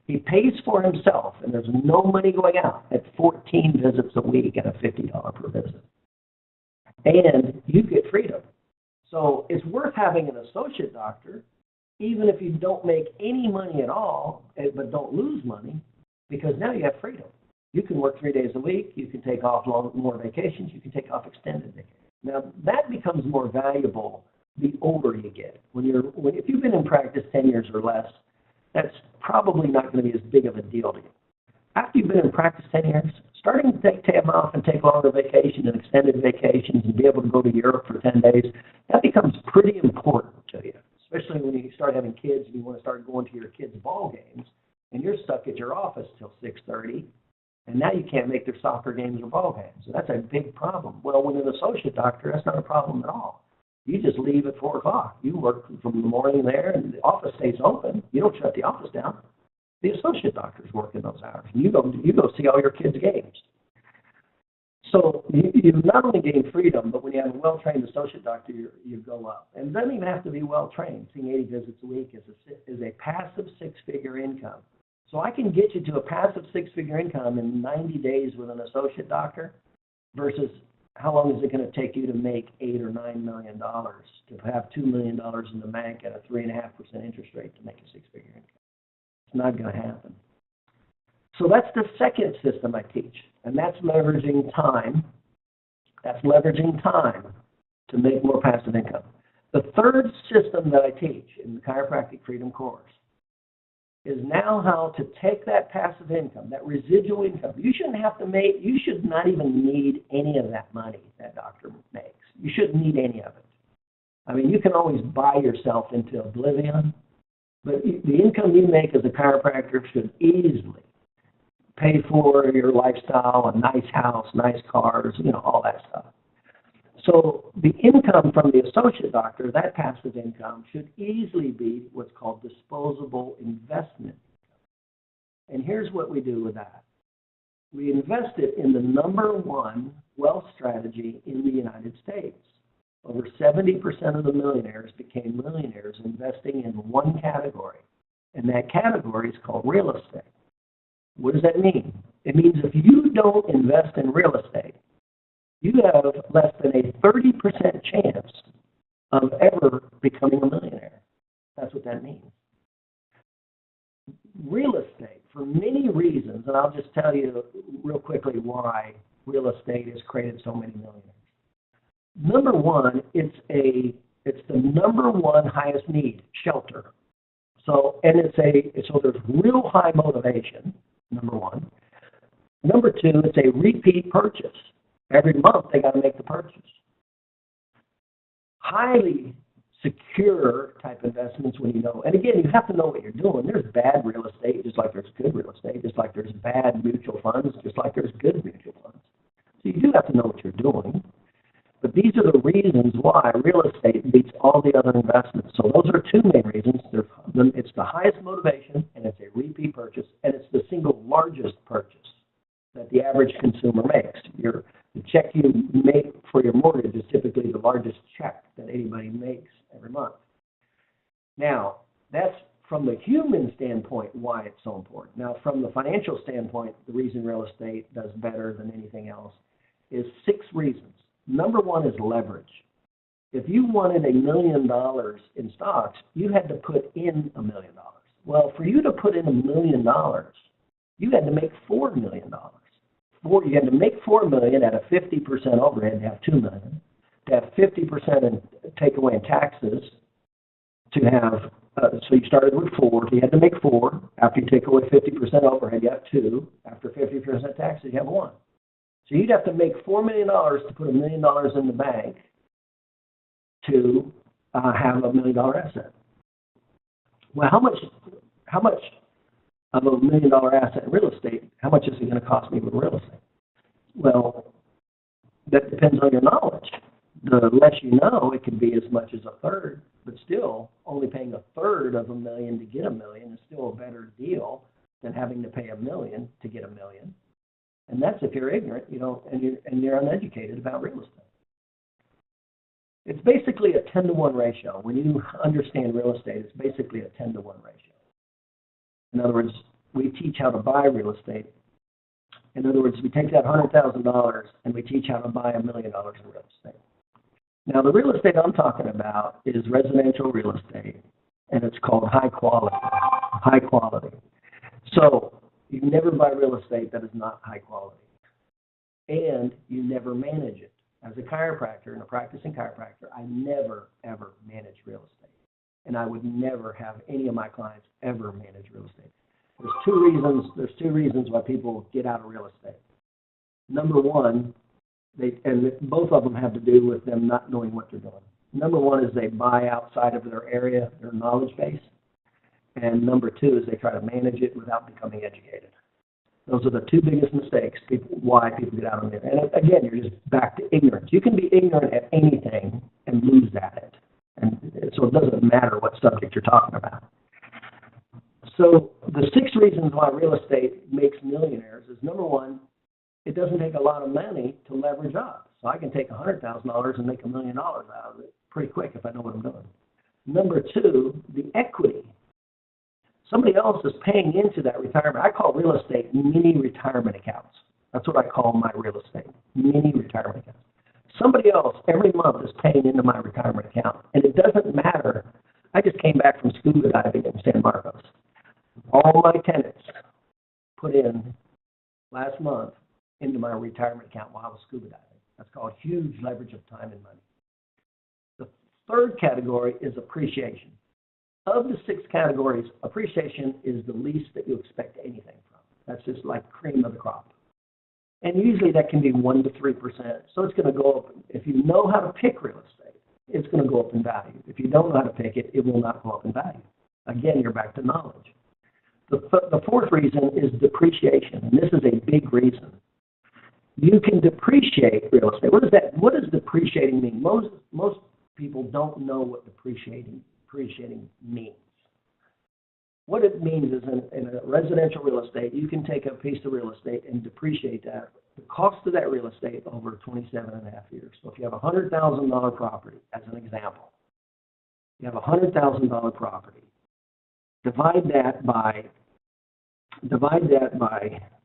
He pays for himself, and there's no money going out at 14 visits a week at a $50 per visit. And you get freedom. So it's worth having an associate doctor, even if you don't make any money at all, but don't lose money, because now you have freedom. You can work 3 days a week. You can take off more vacations. You can take off extended vacations. Now, that becomes more valuable the older you get. If you've been in practice 10 years or less, that's probably not going to be as big of a deal to you. After you've been in practice 10 years, starting to take time off and take longer vacations and extended vacations and be able to go to Europe for 10 days, that becomes pretty important to you, especially when you start having kids and you want to start going to your kids' ball games, and you're stuck at your office till 6:30, and now you can't make their soccer games or ball games. So that's a big problem. Well, with an associate doctor, that's not a problem at all. You just leave at 4 o'clock. You work from the morning there, and the office stays open. You don't shut the office down. The associate doctors work in those hours. You go see all your kids' games. So you not only gain freedom, but when you have a well-trained associate doctor, you go up. And it doesn't even have to be well-trained. Seeing 80 visits a week is a passive six-figure income. So I can get you to a passive six-figure income in 90 days with an associate doctor versus how long is it going to take you to make $8 or $9 million, to have $2 million in the bank at a 3.5% interest rate to make a six-figure income? It's not going to happen. So that's the second system I teach, and that's leveraging time. That's leveraging time to make more passive income. The third system that I teach in the Chiropractic Freedom course is now how to take that passive income, that residual income. You should not even need any of that money that doctor makes. You shouldn't need any of it. I mean, you can always buy yourself into oblivion, but the income you make as a chiropractor should easily pay for your lifestyle, a nice house, nice cars, all that stuff. So the income from the associate doctor, that passive income, should easily be what's called disposable investment. And here's what we do with that. We invest it in the number one wealth strategy in the United States. Over 70% of the millionaires became millionaires investing in one category, and that category is called real estate. What does that mean? It means if you don't invest in real estate, you have less than a 30% chance of ever becoming a millionaire. That's what that means. Real estate, for many reasons, and I'll just tell you real quickly why real estate has created so many millionaires. Number one, it's the number one highest need, shelter. So there's real high motivation, number one. Number two, it's a repeat purchase. Every month they got to make the purchase. Highly secure type investments when and again, you have to know what you're doing. There's bad real estate just like there's good real estate, just like there's bad mutual funds, just like there's good mutual funds. So you do have to know what you're doing. But these are the reasons why real estate beats all the other investments. So those are two main reasons. It's the highest motivation, and it's a repeat purchase, and it's the single largest purchase that the average consumer makes. The check you make for your mortgage is typically the largest check that anybody makes every month. Now, that's from the human standpoint why it's so important. Now, from the financial standpoint, the reason real estate does better than anything else is 6 reasons. Number one is leverage. If you wanted $1 million in stocks, you had to put in $1 million. Well, for you to put in $1 million, you had to make $4 million. You had to make $4 million at a 50% overhead to have $2 million. To have 50% in takeaway in taxes, to have so you started with 4. You had to make 4. After you take away 50% overhead, you have 2. After 50% taxes, you have 1. So you'd have to make $4 million to put $1 million in the bank to have a $1 million asset. Well, how much of a $1 million asset in real estate, how much is it going to cost me with real estate? Well, that depends on your knowledge. The less you know, it can be as much as a third, but still, only paying a third of $1 million to get $1 million is still a better deal than having to pay $1 million to get $1 million. And that's if you're ignorant, and you're uneducated about real estate. It's basically a 10-to-1 ratio. When you understand real estate, it's basically a 10-to-1 ratio. In other words, we teach how to buy real estate. In other words, we take that $100,000 and we teach how to buy $1 million in real estate. Now, the real estate I'm talking about is residential real estate, and it's called high quality. High quality. So you never buy real estate that is not high quality, and you never manage it. As a chiropractor and a practicing chiropractor, I never, ever manage real estate, and I would never have any of my clients ever manage real estate. There's two reasons why people get out of real estate. Number one, both of them have to do with them not knowing what they're doing. Number one is they buy outside of their area, their knowledge base. And number two is they try to manage it without becoming educated. Those are the two biggest mistakes, why people get out of it. And again, you're just back to ignorance. You can be ignorant at anything and lose at it. And so it doesn't matter what subject you're talking about. So the 6 reasons why real estate makes millionaires is, number one, it doesn't take a lot of money to leverage up. So I can take $100,000 and make $1 million out of it pretty quick if I know what I'm doing. Number two, the equity. Somebody else is paying into that retirement. I call real estate mini retirement accounts. That's what I call my real estate, mini retirement accounts. Somebody else every month is paying into my retirement account, and it doesn't matter. I just came back from scuba diving in San Marcos.
all my tenants put in last month into my retirement account while I was scuba diving. That's called huge leverage of time and money. The third category is appreciation. Of the 6 categories, appreciation is the least that you expect anything from. That's just like cream of the crop. And usually that can be 1 to 3%. So it's going to go up. If you know how to pick real estate, it's going to go up in value. If you don't know how to pick it, it will not go up in value. Again, you're back to knowledge. The fourth reason is depreciation, and this is a big reason. You can depreciate real estate. What does depreciating mean? Most people don't know what depreciating means. What it means is in a residential real estate, you can take a piece of real estate and depreciate that, the cost of that real estate over 27 and a half years. So if you have a $100,000 property, as an example, you have a $100,000 property, divide that by,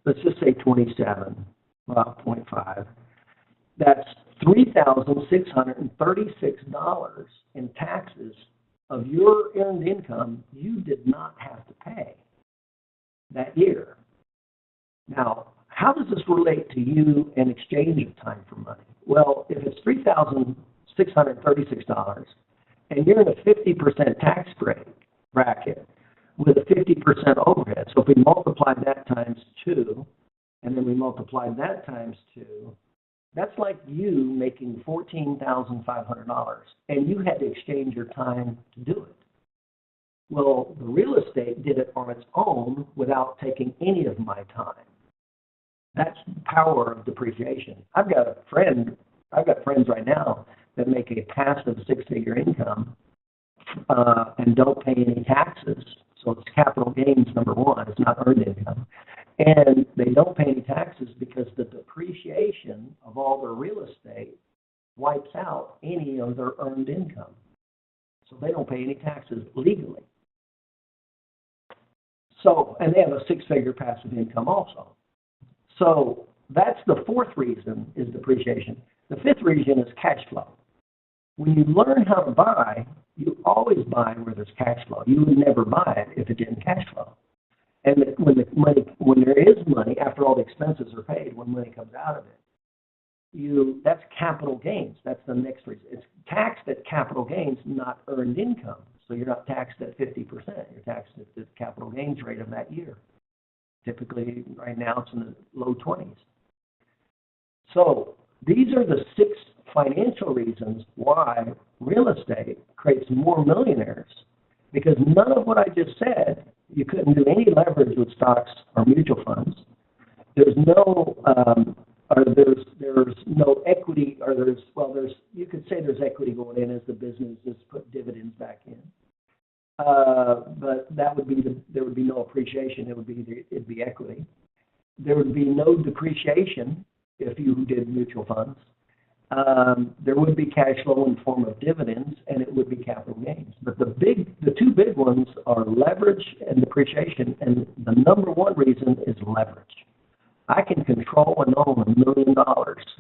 let's just say 27, about 0.5. That's $3,636 in taxes of your earned income you did not have to pay that year. Now, how does this relate to you in exchange of time for money? Well, if it's $3,636 and you're in a 50% tax bracket with a 50% overhead, so if we multiply that times 2, and then we multiply that times 2, that's like you making $14,500, and you had to exchange your time to do it. Well, the real estate did it on its own without taking any of my time. That's the power of depreciation. I've got friends right now that make a passive 6-figure income and don't pay any taxes. So it's capital gains, number one. It's not earned income. And they don't pay any taxes because the depreciation of all their real estate wipes out any of their earned income. So they don't pay any taxes legally. So, and they have a 6-figure passive income also. So that's the fourth reason is depreciation. The fifth reason is cash flow. When you learn how to buy, you always buy where there's cash flow. You would never buy it if it didn't cash flow. And when there is money, after all the expenses are paid, when money comes out of it, that's capital gains. That's the next reason. It's taxed at capital gains, not earned income. So you're not taxed at 50%. You're taxed at the capital gains rate of that year. Typically, right now, it's in the low 20s. So these are the 6 financial reasons why real estate creates more millionaires, because none of what I just said, you couldn't do any leverage with stocks or mutual funds. There's no no equity, or you could say there's equity going in as the businesses put dividends back in. But there would be no appreciation. It'd be equity. There would be no depreciation if you did mutual funds. There would be cash flow in the form of dividends, and it would be capital gains. But the 2 big ones are leverage and depreciation, and the number one reason is leverage. I can control and own $1 million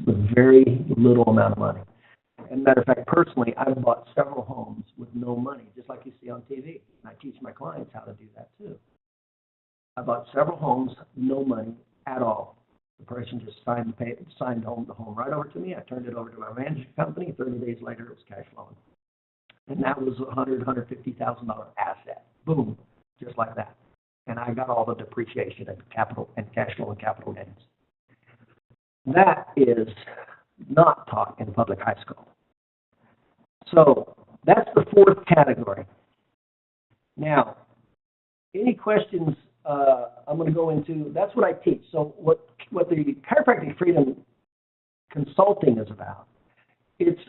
with very little amount of money. As a matter of fact, personally, I've bought several homes with no money, just like you see on TV. And I teach my clients how to do that too. I bought several homes, no money at all. The person just signed the home right over to me. I turned it over to my management company. 30 days later, it was cash flowing. And that was a $150,000 asset. Boom, just like that. And I got all the depreciation and capital and cash flow and capital gains. That is not taught in public high school. So that's the fourth category. Now, any questions? I'm going to go into, that's what I teach. So what the Chiropractic Freedom Consulting is about, it's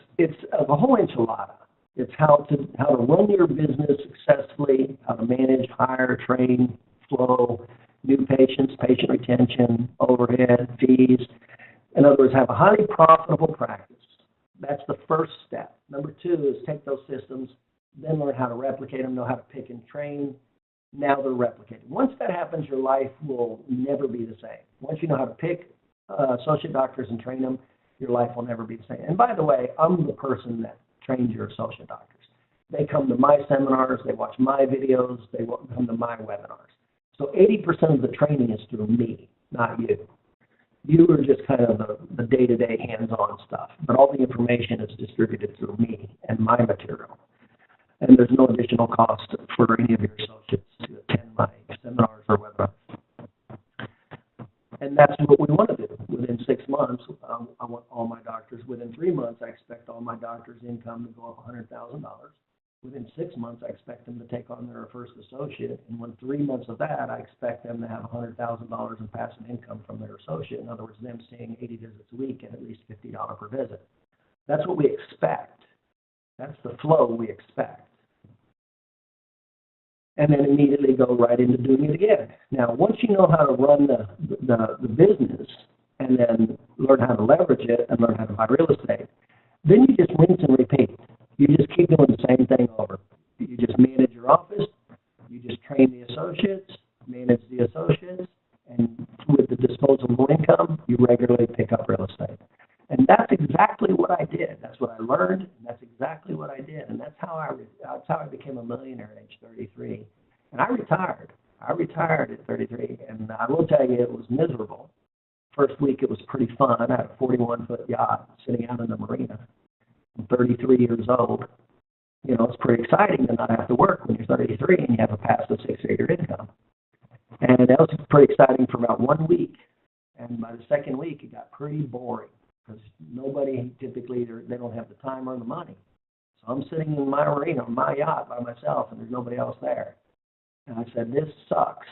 a whole enchilada. It's how to run your business successfully, how to manage, hire, train, flow, new patients, patient retention, overhead, fees. In other words, have a highly profitable practice. That's the first step. Number 2 is take those systems, then learn how to replicate them, know how to pick and train. Now they're replicated. Once that happens, your life will never be the same. Once you know how to pick associate doctors and train them, your life will never be the same. And by the way, I'm the person that trains your associate doctors. They come to my seminars, they watch my videos, they come to my webinars. So 80% of the training is through me, not you. You are just kind of the day-to-day hands-on stuff, but all the information is distributed through me and my material. And there's no additional cost for any of your associates to attend my seminars or webinars. And that's what we want to do. Within 6 months, I want all my doctors. Within 3 months, I expect all my doctors' income to go up $100,000. Within 6 months, I expect them to take on their first associate. And within 3 months of that, I expect them to have $100,000 in passive income from their associate. In other words, them seeing 80 visits a week at least $50 per visit. That's what we expect. That's the flow we expect. And then immediately go right into doing it again. Now, once you know how to run the business and then learn how to leverage it and learn how to buy real estate, then you just rinse and repeat. You just keep doing the same thing over. You just manage your office, you just train the associates, manage the associates, and with the disposable income, you regularly pick up real estate. And that's exactly what I did. That's what I learned, and that's exactly what I did. And that's how I became a millionaire at age 33. And I retired. I retired at 33, and I will tell you it was miserable. First week it was pretty fun. I had a 41-foot yacht sitting out in the marina. I'm 33 years old. You know, it's pretty exciting to not have to work when you're 33 and you have a passive six-figure income. And that was pretty exciting for about 1 week. And by the second week, it got pretty boring because nobody typically, they don't have the time or the money. So I'm sitting in my marina, my yacht by myself, and there's nobody else there. And I said, this sucks.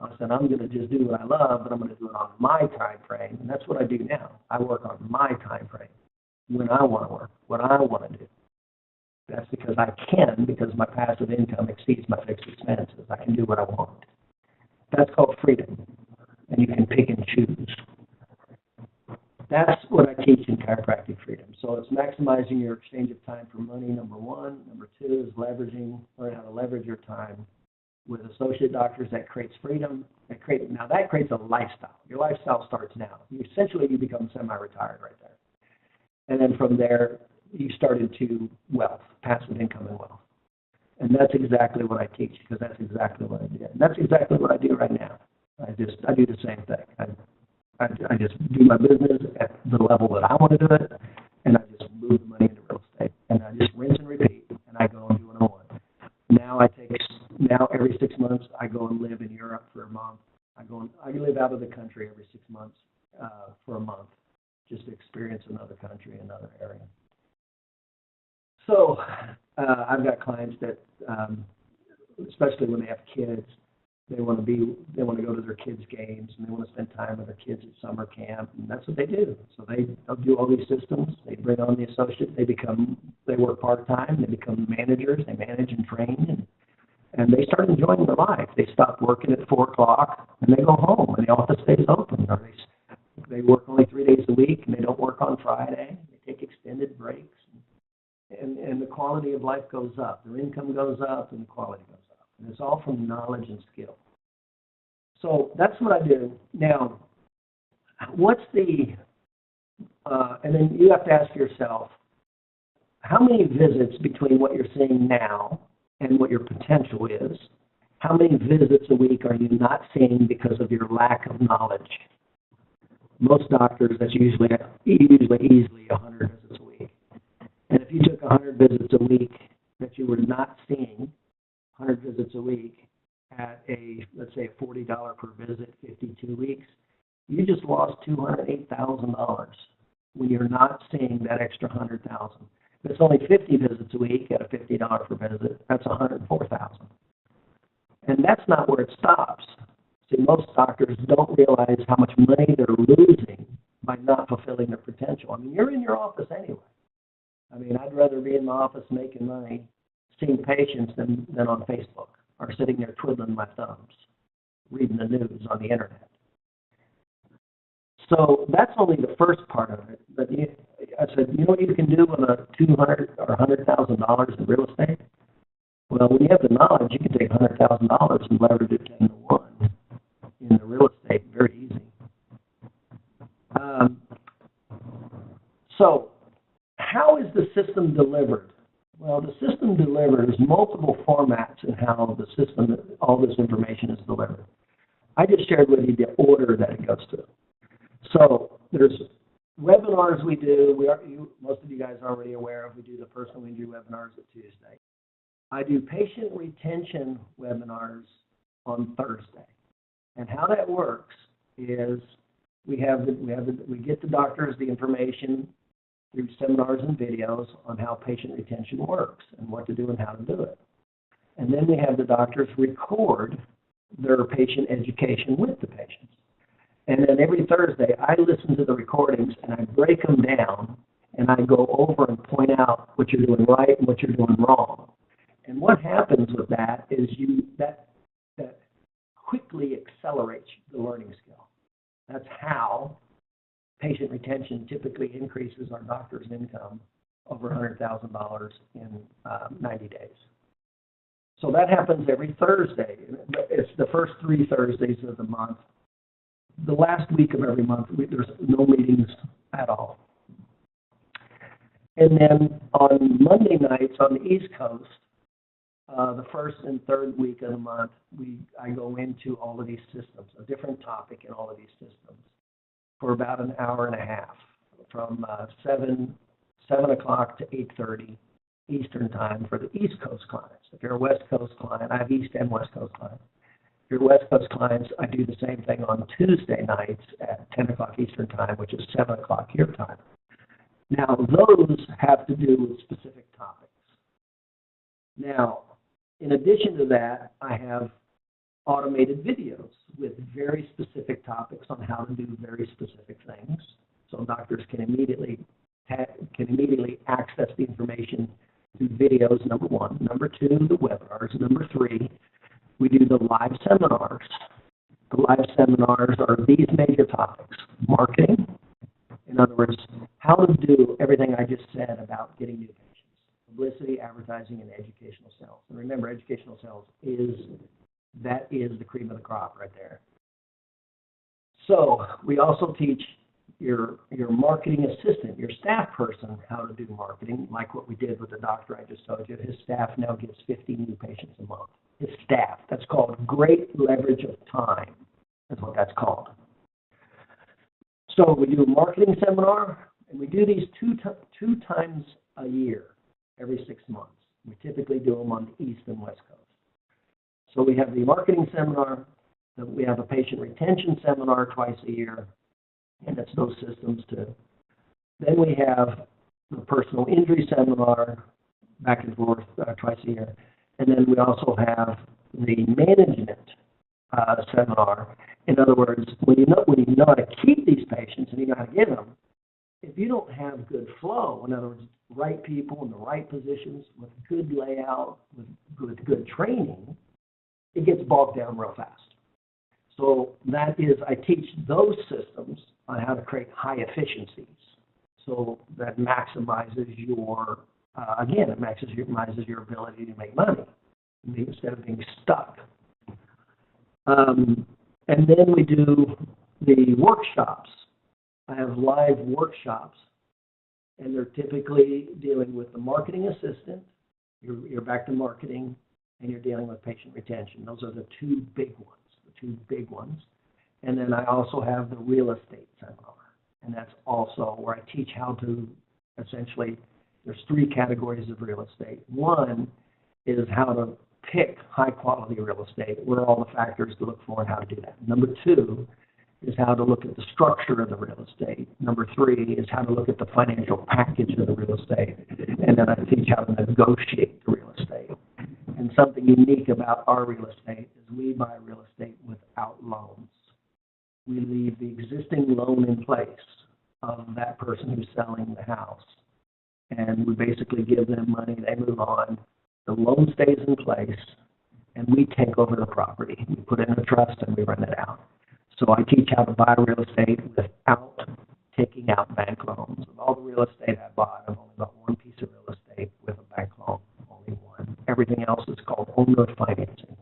I said, I'm going to just do what I love, but I'm going to do it on my time frame. And that's what I do now. I work on my time frame, when I want to work, what I want to do. That's because I can, because my passive income exceeds my fixed expenses. I can do what I want. That's called freedom, and you can pick and choose. That's what I teach in chiropractic freedom. So it's maximizing your exchange of time for money, number one. Number two is learn how to leverage your time with associate doctors. That creates freedom. Now that creates a lifestyle. Your lifestyle starts now. Essentially, you become semi-retired right there. And then from there, you start into wealth, passive income and wealth. And that's exactly what I teach, because that's exactly what I did. And that's exactly what I do right now. I do the same thing. I just do my business at the level that I want to do it, and I just move the money into real estate. And I just rinse and repeat, and I go and do what I want. Now every 6 months, I go and live in Europe for a month. I live out of the country every 6 months for a month, just to experience another country, another area. So I've got clients that, especially when they have kids, they want to go to their kids' games, and they want to spend time with their kids at summer camp, and that's what they do. So they'll do all these systems. They bring on the associates. They work part-time. They become managers. They manage and train, and they start enjoying their life. They stop working at 4 o'clock, and they go home, and the office stays open. Or they work only 3 days a week, and they don't work on Friday. They take extended breaks, and the quality of life goes up. Their income goes up, and the quality goes up. And it's all from knowledge and skill. So that's what I do. Now, what's and then you have to ask yourself, how many visits between what you're seeing now and what your potential is, how many visits a week are you not seeing because of your lack of knowledge? Most doctors, that's usually easily 100 visits a week. And if you took 100 visits a week that you were not seeing, 100 visits a week at let's say $40 per visit, 52 weeks, you just lost $208,000 when you're not seeing that extra $100,000. If it's only 50 visits a week at a $50 per visit, that's $104,000. And that's not where it stops. See, most doctors don't realize how much money they're losing by not fulfilling their potential. I mean, you're in your office anyway. I mean, I'd rather be in my office making money, seeing patients than on Facebook, or sitting there twiddling my thumbs, reading the news on the internet. So that's only the first part of it. But I said, you know what you can do with a $200,000 or $100,000 in real estate? Well, when you have the knowledge, you can take $100,000 and leverage it 10 to 1 in the real estate, very easy. So how is the system delivered? Well, the system delivers multiple formats in how the system, all this information is delivered. I just shared with you the order that it goes to. So there's webinars we do. Most of you guys are already aware of. We do the personal injury webinars at Tuesday. I do patient retention webinars on Thursday. And how that works is we get the doctors the information through seminars and videos on how patient retention works and what to do and how to do it. And then we have the doctors record their patient education with the patients. And then every Thursday, I listen to the recordings and I break them down and I go over and point out what you're doing right and what you're doing wrong. And what happens with that is that quickly accelerates the learning skill. That's how patient retention typically increases our doctor's income over $100,000 in 90 days. So that happens every Thursday. It's the first 3 Thursdays of the month. The last week of every month, there's no meetings at all. And then on Monday nights on the East Coast, the first and third week of the month, I go into all of these systems, a different topic in all of these systems, for about an hour and a half, from 7 o'clock to 8:30 Eastern time for the East Coast clients. If you're a West Coast client, I have East and West Coast clients. If you're West Coast clients, I do the same thing on Tuesday nights at 10 o'clock Eastern time, which is 7 o'clock your time. Now, those have to do with specific topics. Now, in addition to that, I have automated videos with very specific topics on how to do very specific things. So doctors can immediately access the information through videos, number one. Number two, the webinars. Number three, we do the live seminars. The live seminars are these major topics: marketing, in other words, how to do everything I just said about getting new patients, publicity, advertising, and educational sales. And remember, educational sales is the cream of the crop right there. So we also teach your marketing assistant, your staff person, how to do marketing, like what we did with the doctor I just told you. His staff now gets 50 new patients a month. His staff. That's called great leverage of time. That's what that's called. So we do a marketing seminar, and we do these two times a year, every 6 months. We typically do them on the East and West Coast. So we have the marketing seminar, we have a patient retention seminar twice a year, and it's those systems too. Then we have the personal injury seminar back and forth twice a year. And then we also have the management seminar. In other words, when you know how to keep these patients and you know how to get them, if you don't have good flow, in other words, right people in the right positions with good layout, with good training, it gets bogged down real fast. So that is, I teach those systems on how to create high efficiencies. So that maximizes your, again, it maximizes your ability to make money instead of being stuck. And then we do the workshops. I have live workshops, and they're typically dealing with the marketing assistant. You're back to marketing, and you're dealing with patient retention. Those are the two big ones. And then I also have the real estate seminar, and that's also where I teach how to essentially, there's 3 categories of real estate. One is how to pick high quality real estate, what are all the factors to look for and how to do that. Number 2 is how to look at the structure of the real estate. Number 3 is how to look at the financial package of the real estate. And then I teach how to negotiate the real estate. And something unique about our real estate is we buy real estate without loans. We leave the existing loan in place of that person who's selling the house. And we basically give them money, they move on, the loan stays in place, and we take over the property. We put it in a trust and we rent it out. So I teach how to buy real estate without taking out bank loans. Of all the real estate I bought, I've only got one piece of real estate with a bank loan, only one. Everything else is called owner financing.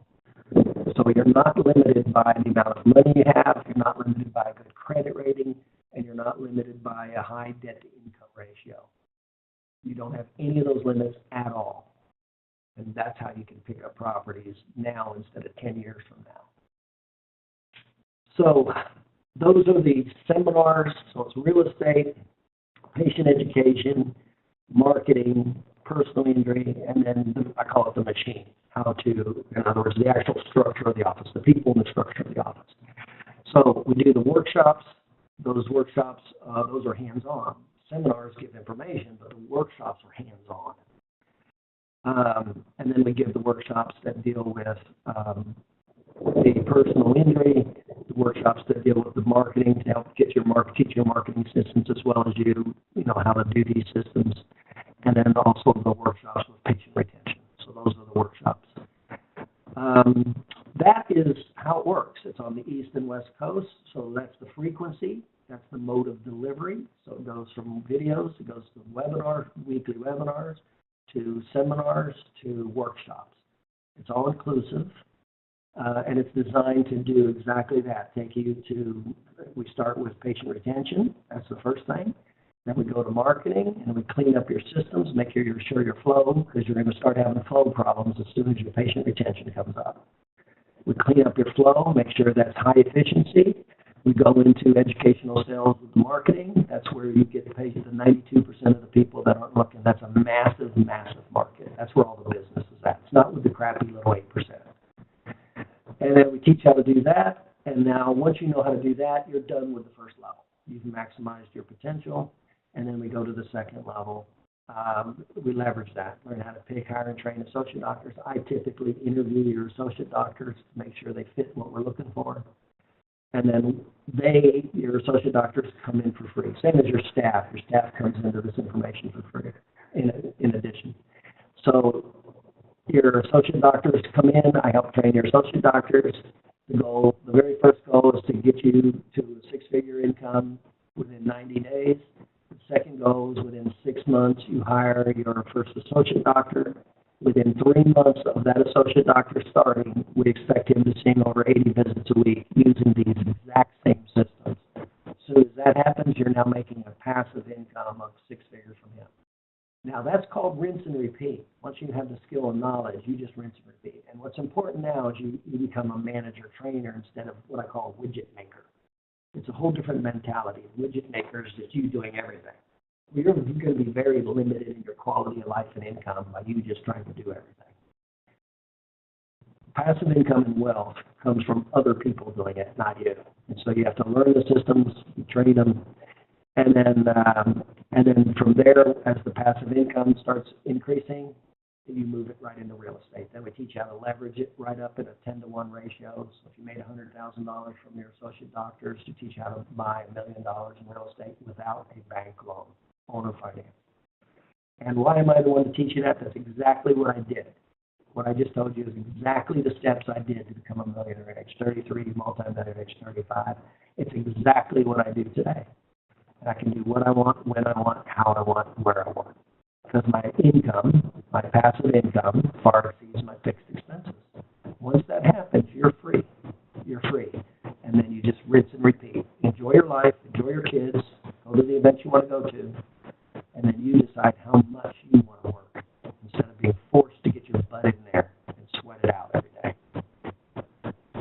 So you're not limited by the amount of money you have, you're not limited by a good credit rating, and you're not limited by a high debt-to-income ratio. You don't have any of those limits at all. And that's how you can pick up properties now instead of 10 years from now. So those are the seminars. So it's real estate, patient education, marketing, personal injury, and then I call it the machine. How to, in other words, the actual structure of the office, the people and the structure of the office. So we do the workshops. Those workshops, those are hands-on. Seminars give information, but the workshops are hands-on. And then we give the workshops that deal with the personal injury, the workshops that deal with the marketing to help get teach your marketing systems as well as you know how to do these systems, and then also the workshops with patient retention. So those are the workshops. That is how it works. It's on the East and West Coast, so that's the frequency. That's the mode of delivery. So it goes from videos, it goes to webinars, weekly webinars, to seminars, to workshops. It's all inclusive, and it's designed to do exactly that. We start with patient retention. That's the first thing. Then we go to marketing, and we clean up your systems, make sure your flow, because you're going to start having flow problems as soon as your patient retention comes up. We clean up your flow, make sure that's high efficiency. We go into educational sales with marketing. That's where you get the 92% of the people that aren't looking. That's a massive, massive market. That's where all the business is at. It's not with the crappy little 8%. And then we teach how to do that. And now once you know how to do that, you're done with the first level. You've maximized your potential. And then we go to the second level. We leverage that, learn how to pick, hire, and train associate doctors. I typically interview your associate doctors to make sure they fit what we're looking for. And then your associate doctors come in for free. Same as your staff. Your staff comes into this information for free in addition. So your associate doctors come in. I help train your associate doctors. The very first goal is to get you to a six-figure income within 90 days. The second goal is within 6 months, you hire your first associate doctor. Within 3 months of that associate doctor starting, we expect him to see over 80 visits a week using these exact same systems. As soon as that happens, you're now making a passive income of 6 figures from him. Now, that's called rinse and repeat. Once you have the skill and knowledge, you just rinse and repeat. And what's important now is you become a manager trainer instead of what I call a widget maker. It's a whole different mentality. Widget maker is just you doing everything. You're going to be very limited in your quality of life and income by you just trying to do everything. Passive income and wealth comes from other people doing it, not you. And so you have to learn the systems, you train them, and then from there, as the passive income starts increasing, you move it right into real estate. Then we teach you how to leverage it right up at a 10-to-1 ratio. So if you made $100,000 from your associate doctors, to teach you how to buy $1 million in real estate without a bank loan, owner finance. And why am I the one to teach you that? That's exactly what I did. What I just told you is exactly the steps I did to become a millionaire at age 33, multi-millionaire at age 35. It's exactly what I do today. And I can do what I want, when I want, how I want, where I want. Because my income, my passive income, far exceeds my fixed expenses. Once that happens, you're free. You're free. And then you just rinse and repeat. Enjoy your life, enjoy your kids, go to the events you want to go to, and then you decide how much you want to work instead of being forced to get your butt in there and sweat it out every day.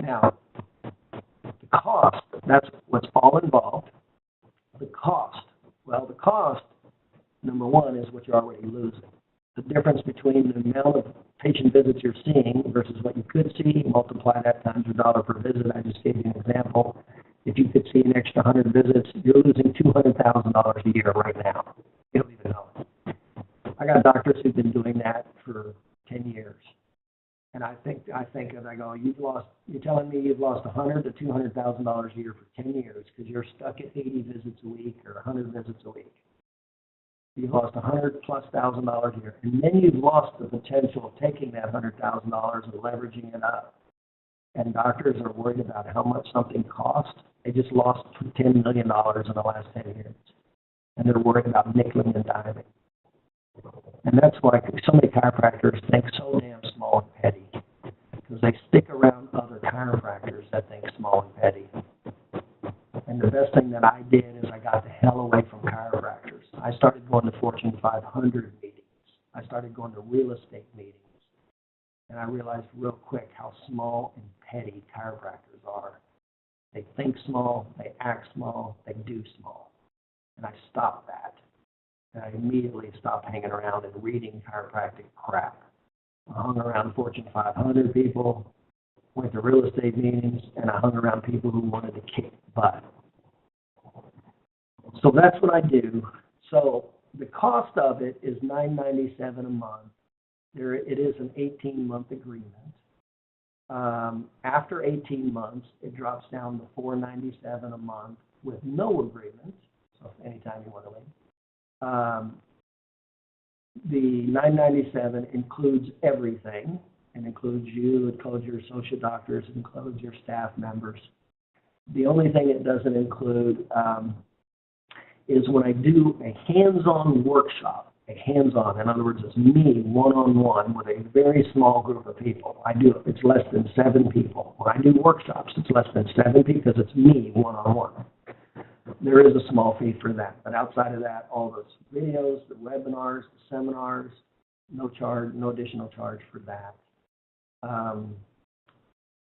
Now, the cost, that's what's all involved. The cost, well, the cost, number one, is what you're already losing. The difference between the amount of patient visits you're seeing versus what you could see, multiply that times your dollar per visit. I just gave you an example. If you could see an extra 100 visits, you're losing $200,000 a year right now. You don't even know it. I got doctors who've been doing that for 10 years. And I think, and I go, you're telling me you've lost $100,000 to $200,000 a year for 10 years because you're stuck at 80 visits a week or 100 visits a week. You've lost $100,000+ a year, and then you've lost the potential of taking that $100,000 and leveraging it up. And doctors are worried about how much something costs. They just lost $10 million in the last 10 years, and they're worried about nickeling and diming. And that's why so many chiropractors think so damn small and petty, because they stick around other chiropractors that think small and petty. And the best thing that I did is I got the hell away from chiropractors. I started going to Fortune 500 meetings. I started going to real estate meetings. And I realized real quick how small and petty chiropractors are. They think small, they act small, they do small. And I stopped that. And I immediately stopped hanging around and reading chiropractic crap. I hung around Fortune 500 people, went to real estate meetings, and I hung around people who wanted to kick butt. So that's what I do. So the cost of it is $9.97 a month. It is an 18-month agreement. After 18 months, it drops down to $4.97 a month with no agreement. So anytime you want to leave. The $9.97 includes everything. It includes you, it includes your associate doctors, it includes your staff members. The only thing it doesn't include is when I do a hands-on workshop. A hands-on, in other words, it's me one-on-one with a very small group of people. It's less than 7 people. When I do workshops, it's less than 7 because it's me one-on-one. There is a small fee for that, but outside of that, all those videos, the webinars, the seminars, no additional charge for that.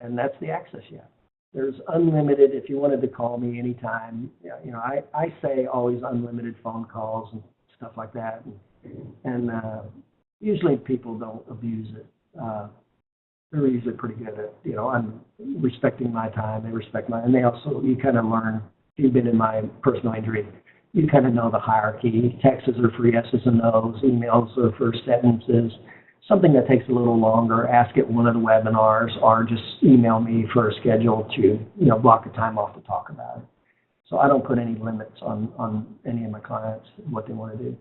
And that's the access yet. There's unlimited, if you wanted to call me anytime, I say always unlimited phone calls and stuff like that. And usually people don't abuse it. They're usually pretty good at, I'm respecting my time, they respect mine, and you kind of learn, if you've been in my personal injury, you kind of know the hierarchy. Texts are for yeses and nos, emails are for sentences. Something that takes a little longer, ask at one of the webinars, or just email me for a schedule to, block a time off to talk about it. So I don't put any limits on any of my clients, what they want to do.